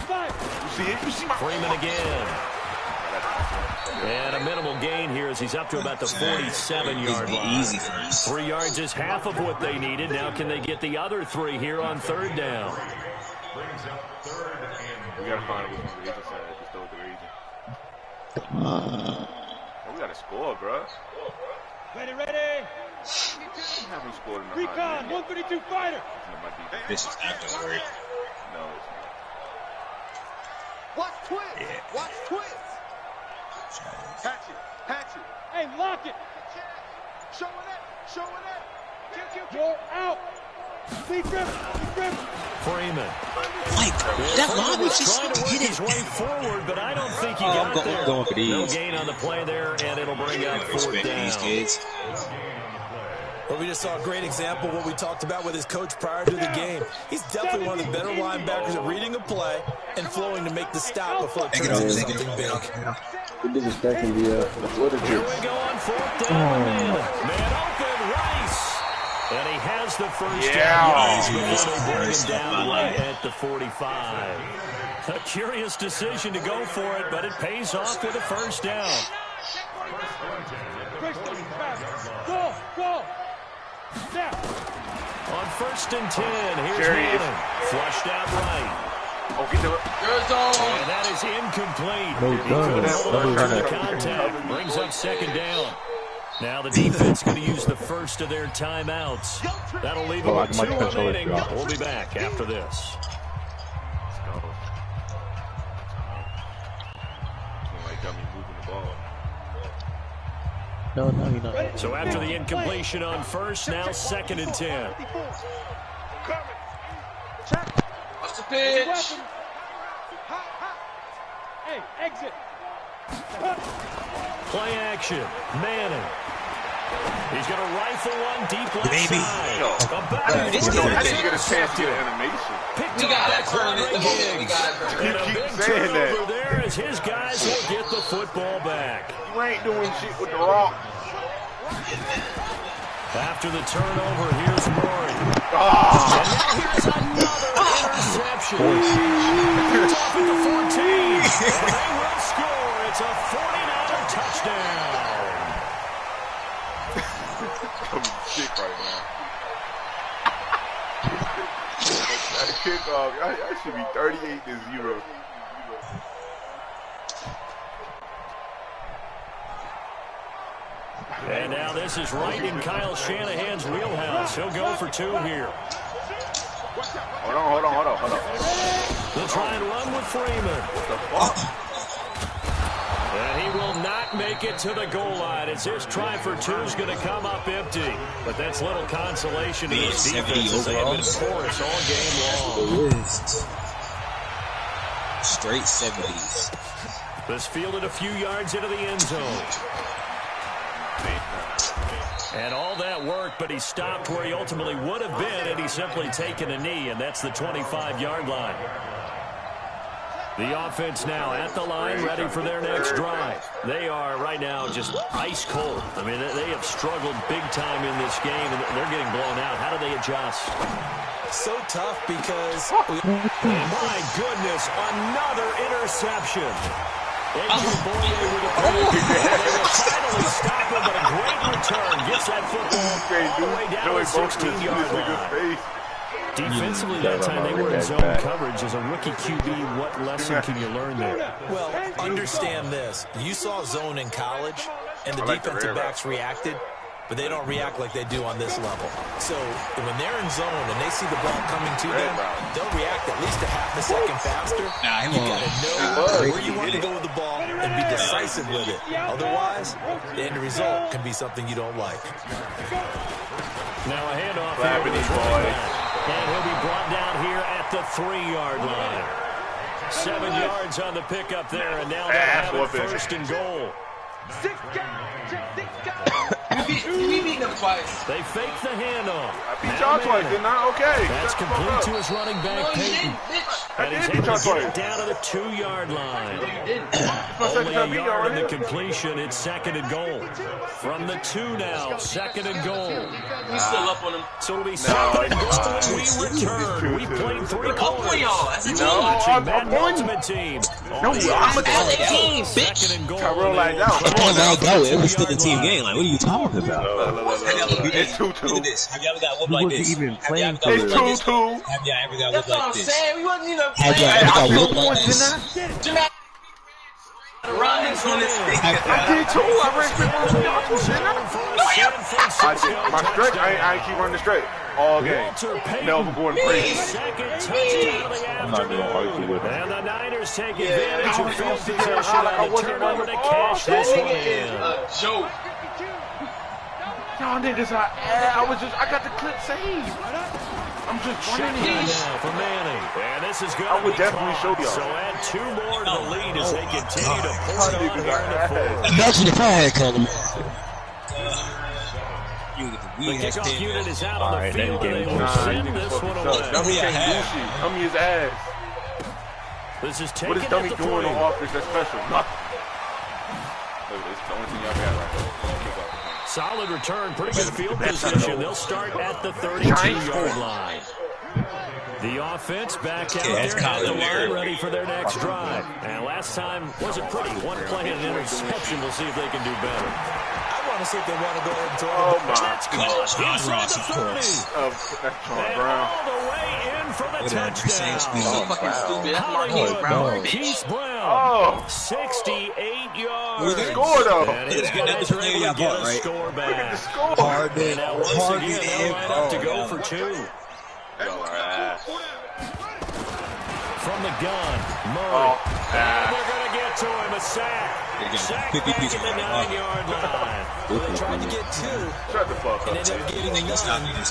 five. You see it? You see my Freeman again. And a minimal gain here as he's up to about the 47-yard line. 3 yards is half of what they needed. Now can they get the other 3 here on third down? We gotta find it with one of the agents that just throw the agent. We gotta score, bro. Ready. We haven't scored in the Recon, 132 fighter. This is not gonna work. No, it's not. Watch twist. Yeah. Watch twist. Hatch it. Hey, lock it. Showing it. You're out. Be grip. Freeman. Like, that lob was just trying to work his way forward, but I don't think he got there. Going for these. No gain on the play there, and it'll bring up fourth down. These kids. Well, we just saw a great example of what we talked about with his coach prior to the game. He's definitely one of the better linebackers at reading a play and flowing to make the stop before it turns into something big. The biggest back in the Here we go on fourth down. Man open, Rice. And he has the first down. He's bring him down right at the 45. A curious decision to go for it, but it pays off with a first down. Go. On 1st and 10, here's Manning. Flushed out right. Oh, get to it. And that is incomplete. Contact brings up second down. Now the defense going to use the first of their timeouts. That'll leave them with 2 remaining. We'll be back after this. No, you're not. So after the incompletion on first, now 2nd and 10. What's the pitch? Hey, exit. Play action. Manning. He's going to rifle one deep left Baby. side. How did you get a chance to get an animation? We got that turn at the moment. We got that turn. And a big turnover there as his guys will get the football back. You ain't doing shit with the rock. After the turnover, here's Warren. And now here's another interception. It's off at the 14. And they will score. It's a 49er touchdown. I'm sick right now. That kickoff, I should be 38-0. And now this is right in Kyle Shanahan's wheelhouse. He'll go for 2 here. Hold on. They'll try and run with Freeman. What the fuck? And he will not make it to the goal line. It's his try for 2 is going to come up empty. But that's little consolation to his defense as they have been porous all game long. Straight 70s. This fielded a few yards into the end zone. And all that work, but he stopped where he ultimately would have been had he simply taken a knee, and that's the 25-yard line. The offense now at the line, ready for their next drive. They are right now just ice cold. I mean, they have struggled big time in this game, and they're getting blown out. How do they adjust? So tough because... My goodness, another interception. Adrian Boye with a play. They will finally stop him, but a great return. Gets that football all the way down to the 16-yard line. Defensively that time they were in zone coverage. As a rookie QB, what lesson can you learn there? Well, understand this. You saw zone in college, and the defensive backs reacted, but they don't react like they do on this level. So when they're in zone and they see the ball coming to them, they'll react at least a half a second faster. You got to know where you want to go with the ball and be decisive with it. Otherwise, the end result can be something you don't like. Now a handoff here with his running back. And he'll be brought down here at the 3-yard line. 7 yards on the pickup there, and now they'll have it 1st and goal. 6 guys, check 6 guys. We beat them twice. They fake the handoff. I beat y'all twice, didn't I? Okay. That's complete to his running back, No, you Peyton. didn't, bitch. And he's able to get it down to the 2-yard line. Only a yard in the completion. It's 2nd and goal. From the 2 now, 2nd and goal. We still up on them. So it'll be 2nd and goal when we return. We played 3 quarters. You are watching Madden Ultimate Team. No, I'm a team, bitch. 2nd and goal. Tyrell lagged out. It was still a team game. Like, what are you talking about? It's 2-2. Look at this. Have y'all ever got whooped like this? Even playing Have y'all It's ever got 2-2. Have y'all ever got That's whooped what I'm like this? saying. We wasn't even Have y'all ever got whooped like this? Jamal runs on this thing. I did too. I ran straight on the y'all too, didn't I? I did. My stretch, I ain't keep running straight all game. Melvin Gordon crazy. Second touchdown of the I'm not going to argue with him. And the Niners take advantage of field position on the turnover to cash That this one nigga is in. a joke. Y'all niggas are I got the clip saved. I'm just running Checking it. now for Manning. And this is going I to would be definitely caught. show y'all. So add 2 more to the lead as they continue to push on here in the fourth. Imagine if I had called him. The kickoff unit is out on the Alright, field, that and they game will was send this one away. Dummy can't do shit. Dummy his ass. This is taken What is at Dummy the doing 3. on offense that's special? Nothing. Look, this is the only thing y'all got right now. Solid return, pretty good field position. They'll start at the 32-yard line. The offense back out there at the line, ready for their next drive. And last time wasn't pretty. One play and an interception. We'll see if they can do better. I want to see if they want to go ahead and throw Oh it. my That's caught inside the 30. That's John And Brown. all the way in for the touchdown. So fucking stupid. That's Marquise Brown, bitch. Marquise Brown, Oh. 68 yards. Score though. And his guys are able to get a score Look at the back. score. And now once again, they'll line up to go for 2. From the gun, Murray. And they're going to get to him, a sack. Sack back at the 9-yard line. They tried to get 2 Shut the fuck and up. ended up getting none.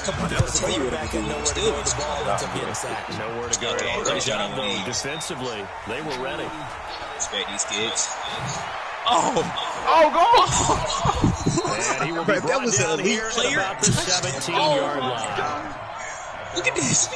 Come on now. Because the quarterback had nowhere to go with the ball, ends up getting sacked. Nowhere to go. Great job, though. Defensively, they were ready. Respect these kids. Oh, go! And he will be brought down here at about the 17-yard line. Look at this.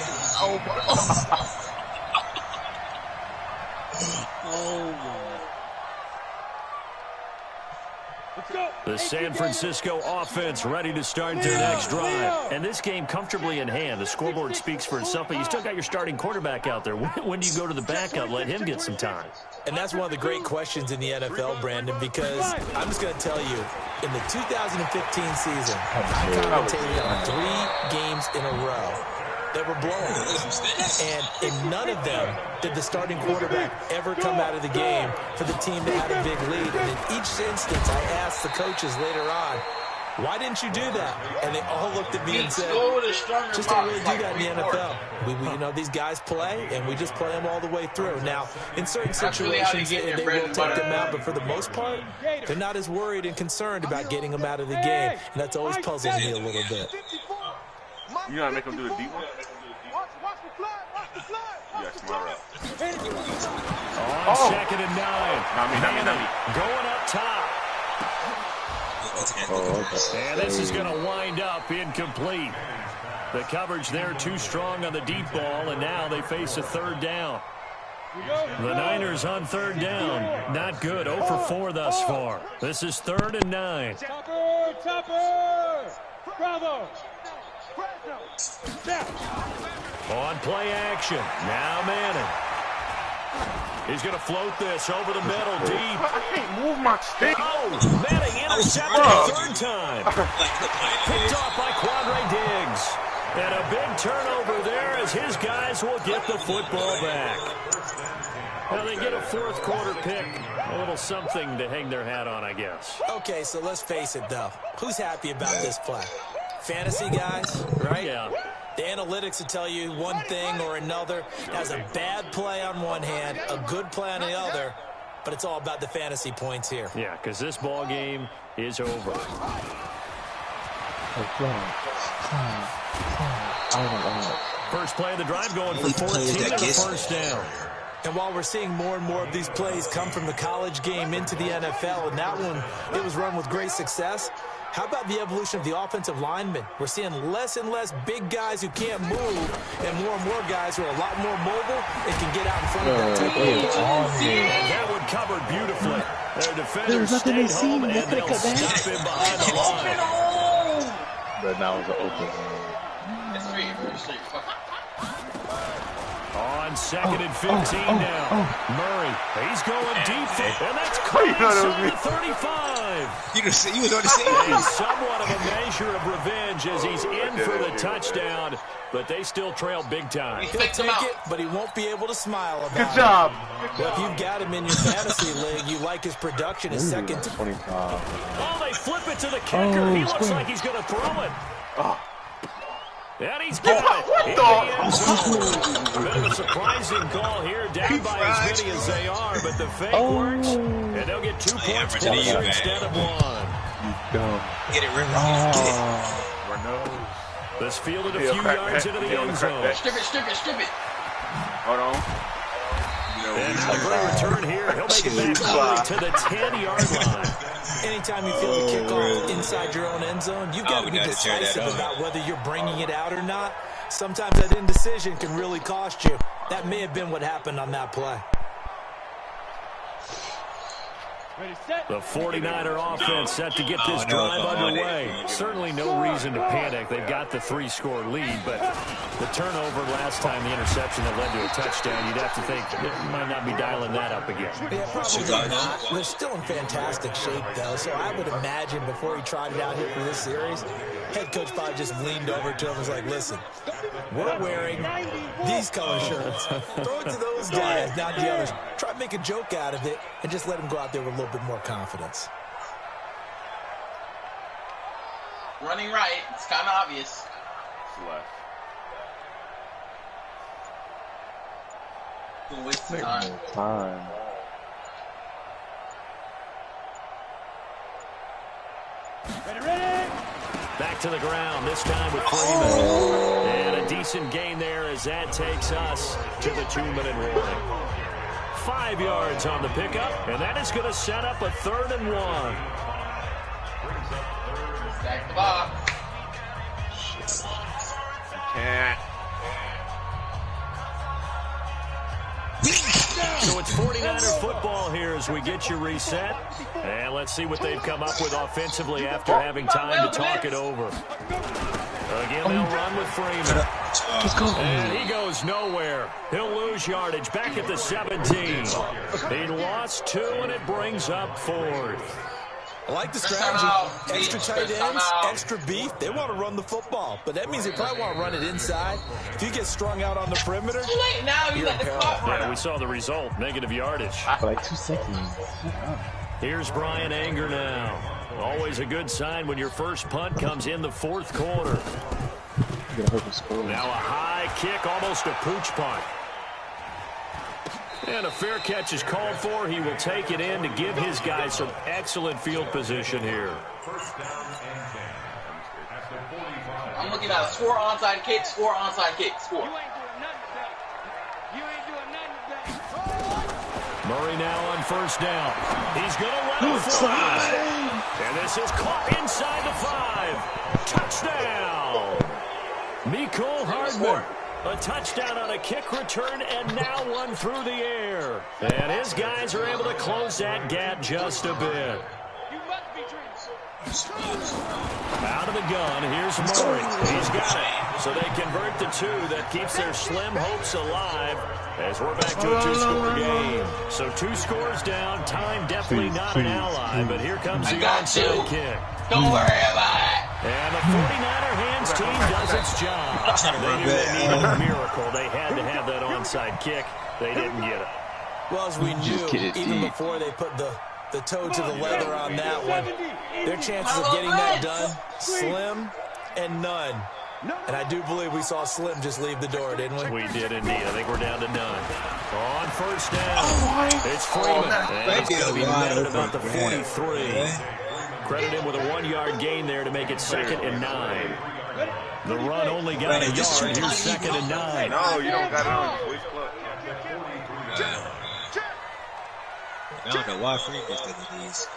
The San Francisco offense ready to start their next drive. And this game comfortably in hand. The scoreboard speaks for itself, but you still got your starting quarterback out there. When do you go to the backup? Let him get some time. And that's one of the great questions in the NFL, Brandon, because I'm just going to tell you, in the 2015 season, I commentated on 3 games in a row that were blowouts. And in none of them did the starting quarterback ever come out of the game for the team that had a big lead. And in each instance, I asked the coaches later on, why didn't you do that? And they all looked at me and said, just don't really do that in the NFL. We you know, these guys play, and we just play them all the way through. Now, in certain situations, they will take them out, but for the most part, they're not as worried and concerned about getting them out of the game. And that's always puzzled me a little bit. You gotta make them do the deep one? Watch the flood. Yeah, smart route. On 2nd and 9. Manning going up top. And this is going to wind up incomplete. The coverage there too strong on the deep ball, and now they face a 3rd down. The Niners on 3rd down. Not good. 0 for 4 thus far. This is 3rd and 9. Topper! Bravo! On play action. Now Manning. He's going to float this over the middle deep. I can't move my stick. Oh, Manning intercepted a 3rd time. Picked off by Quandre Diggs. And a big turnover there as his guys will get the football back. Now they get a 4th quarter pick. A little something to hang their hat on, I guess. Okay, so let's face it, though. Who's happy about this play? Fantasy guys, right? Yeah. The analytics will tell you one thing or another. Has a bad play on one hand, a good play on the other, but it's all about the fantasy points here. Yeah, because this ball game is over. First play of the drive going for 14 and a 1st down. And while we're seeing more and more of these plays come from the college game into the NFL, and that one, it was run with great success, how about the evolution of the offensive linemen? We're seeing less and less big guys who can't move and more guys who are a lot more mobile and can get out in front of that type of ball. And that one covered beautifully. Their defenders stayed home, and they'll stop him behind the line. But now it's an open. It's three. On 2nd and 15 now. Murray, he's going deep, and that's inside the 35. You was on the same. Somewhat of a measure of revenge as he's in for the touchdown, but they still trail big time. He'll take it, but he won't be able to smile about it. Good job. Well, if you've got him in your fantasy league, you like his production his second. 25. Oh, they flip it to the kicker. He looks like he's going to throw it. And he's got it. A bit of a surprising call here, down by as many as they are, but the fake works, and they'll get 2 points closer instead of 1. Get it, River. Get it. This fielded a few yards into the end zone. Strip it. Hold on. And now a great return here. He'll make it back early to the 10-yard line. Anytime you feel the kickoff inside your own end zone, you've got to be decisive about whether you're bringing it out or not. Sometimes that indecision can really cost you. That may have been what happened on that play. The 49er offense set to get this drive underway. Certainly no reason to panic. They've got the 3-score lead, but the turnover last time, the interception that led to a touchdown, you'd have to think they might not be dialing that up again. Yeah, probably not. They're still in fantastic shape, though, so I would imagine before he tried it out here for this series, head coach probably just leaned over to him and was like, listen, we're wearing these color shirts. Throw it to those guys, not the others. Try to make a joke out of it and just let him go out there with a little bit more confidence. Running right. It's kind of obvious. Left. Don't waste the time. Back to the ground, this time with Freeman. And a decent gain there as that takes us to the 2-minute warning. 5 yards on the pickup, and that is going to set up a 3rd and 1. Stack the box. Can't. So it's 49er football here as we get you reset. And let's see what they've come up with offensively after having time to talk it over. Again, they'll run with Freeman. And he goes nowhere. He'll lose yardage back at the 17. He lost 2, and it brings up 4th. I like the strategy. Extra tight ends, extra beef. They want to run the football, but that means they probably want to run it inside. If you get strung out on the perimeter, too late now. You let the clock run. Yeah, we saw the result. Negative yardage. For like 2 seconds. Here's Brian Anger now. Always a good sign when your first punt comes in the 4th quarter. Now a high kick, almost a pooch punt. And a fair catch is called for. He will take it in to give his guys some excellent field position here. I'm looking at a 4 onside kicks, 4 onside kicks, 4. Murray now on 1st down. He's going to run it for it. And this is caught inside the 5. Touchdown. Mecole Hardman. A touchdown on a kick return, and now one through the air. And his guys are able to close that gap just a bit. Out of the gun, here's Murray. He's got it. So they convert the 2. That keeps their slim hopes alive as we're back to a 2-score game. So 2 scores down. Time definitely not an ally, but here comes the onside kick. Don't worry about it. And the 49er hands team does its job. They knew they needed a miracle. They had to have that onside kick. They didn't get it. Well, as we knew, even before they put the toe to the leather on that one, their chances of getting that done, slim and none. And I do believe we saw Slim just leave the door, didn't we? We did indeed. I think we're down to none. On 1st down, it's Freeman. And he's going to be mad at about the 43. Credit him with a 1-yard gain there to make it 2nd and 9. The run only got a yard. Here's 2nd and 9. No, you don't got it on. I don't know why Freeman's doing these.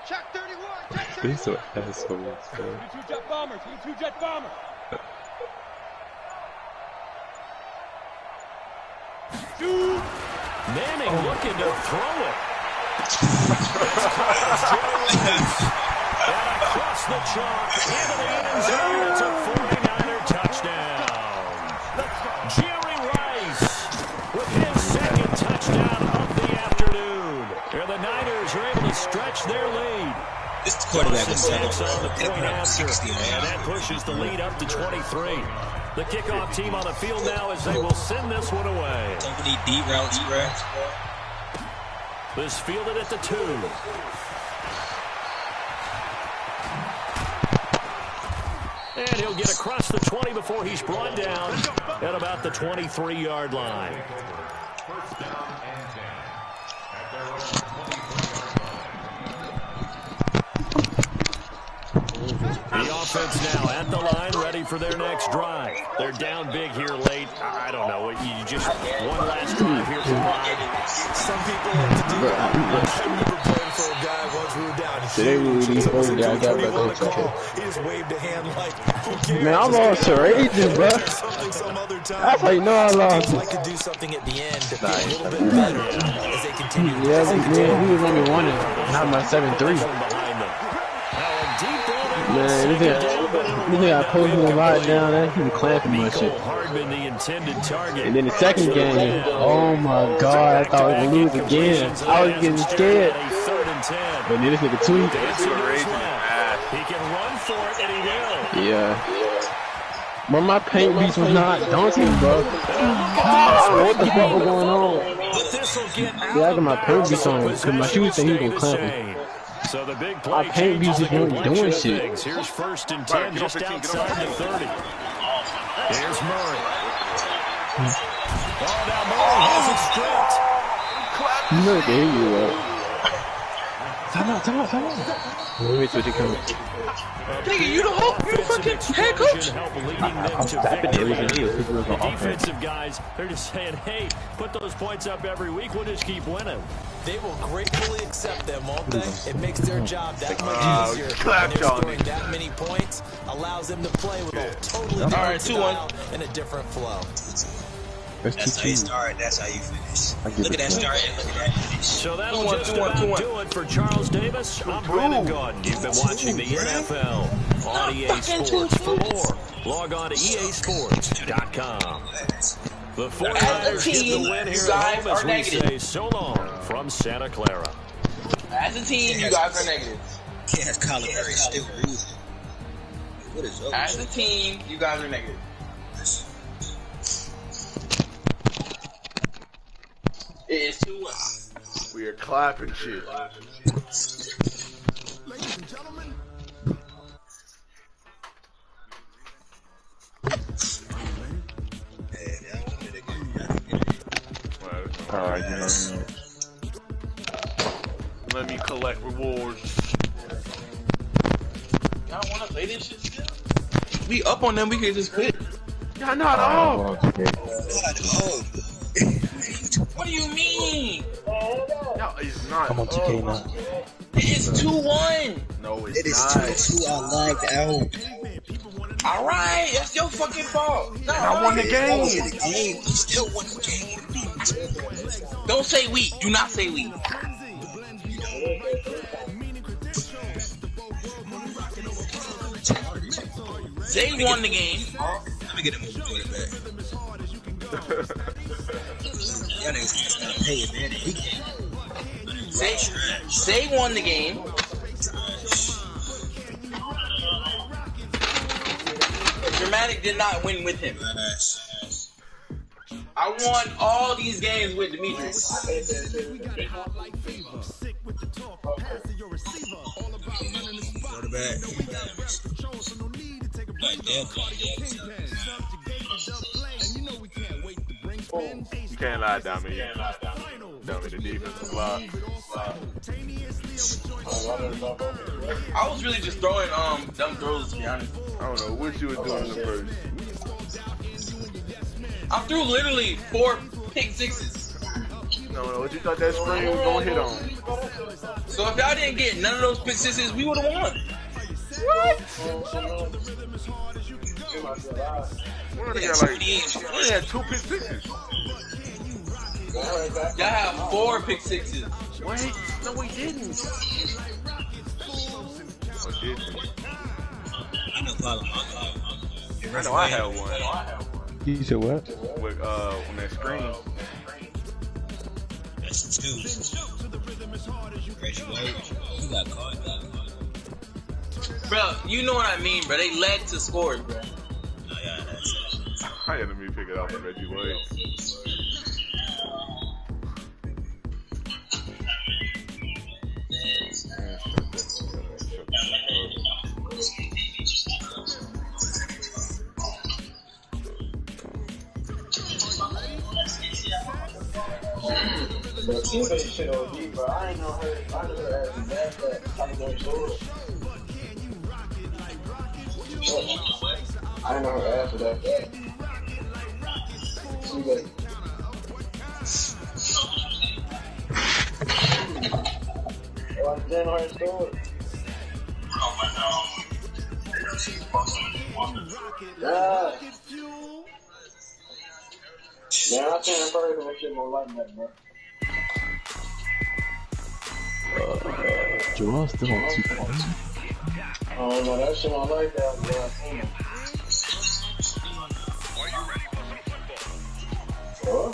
Check 31. These are assholes, bro. 22 jet bombers. 22 jet bombers. Manning looking to throw it. And across the chalk into the end zone. It's a 49er touchdown. Jerry Rice with his second touchdown of the afternoon. And the Niners are able to stretch their lead. This quarterback was on the point after, and that pushes the lead up to 23. The kickoff team on the field now as they will send this one away. Don't need deep routes, bro. This fielded at the 2. And he'll get across the 20 before he's brought down at about the 23-yard line. The offense now at the line, ready for their next drive. They're down big here late. I don't know. You just one last drive here for Ryan. Some people like to do that. I remember playing for a guy once we were down. He just waved a hand like, who cares? Man, I lost to Rages, bro. That's how you know I lost. Like to do something at the end to feel a little bit better as they continue. Yeah, man, he was only one and not my 7-3. Man, this nigga I posted him right down there. He was clamping my shit. And then the second game, oh my god, I thought we would lose again. I was getting scared. But then this nigga tweaked. He can run for it, and he will. Yeah. But my paint beats was not daunting, bro. I don't know what the fuck was going on. Yeah, I got my paint beats on because my shoes said he was gonna clamp me. So the big play our paint music ain't doing shit. Here's 1st and 10 just outside the 30. Here's Murray. Oh, now Murray has it stripped. You know they hear you, Time out. Let me switch it coming. Nigga, you the fucking head coach? The defensive guys, they're just saying, hey, put those points up every week, we'll just keep winning. They will gratefully accept them, won't they? It makes their job that much easier. When they're scoring that many points, allows them to play with a totally different style and a different flow. That's how you start, that's how you finish. Look at that start and look at that finish. So that'll just about do it for Charles Davis. I'm Brandon Gordon. You've been watching the NFL on EA Sports. For more, log on to EASports.com. The 49ers get the win here at home as we say so long from Santa Clara. As a team, you guys are negative. Can't Colin Murray still losing. What is up? As a team, you guys are negative. It is 2-1. We are clapping shit. Ladies and gentlemen. Alright, let me collect rewards. Y'all wanna play this shit still? We up on them, we can just quit. Y'all not off. What do you mean? No, it's not. Come on, 2K now. It is 2-1. No, it is 2-2. I lagged out. Alright, that's your fucking fault. No, I won the game. You still won the game. Don't say we. Do not say we. They won the game. Let me get him a quarterback. Y'all niggas gotta pay it, man. They won the game. Dramatic did not win with him. I won all these games with Demetrius. Quarterback. You can't lie, Dominic. tell me the defense was locked. I was really just throwing dumb throws, to be honest. I don't know what you were doing in the first. I threw literally 4 pick sixes. No, what you thought that screen was gonna hit on? So if y'all didn't get none of those pick sixes, we would have won. What? They got like, we had 2 pick sixes. Y'all have 4 pick sixes. Wait, no, we didn't. Oh, did you? I know I had one. You said what? With, on that screen. That's 2. Reggie White, he got caught. Bro, you know what I mean, bro. They led to scores, bro. Oh, yeah, that's it. I had to me pick it up with Reggie White. But teammate shit on me, bro. I ain't know her. I know her as a bad that I'm going forward. I didn't know her after that. She like, oh, I didn't know her story. Yeah. Man, I can't heard of shit more like that, bro. Joel's still on 2 points. Oh no, that shit I like that, bro. I seen it. Are you ready for some football? Huh?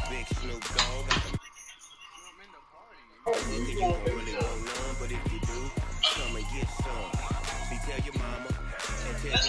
Big Snoop Dogg. You don't really want none, but if you do, come and get some. Tell your mama and tell your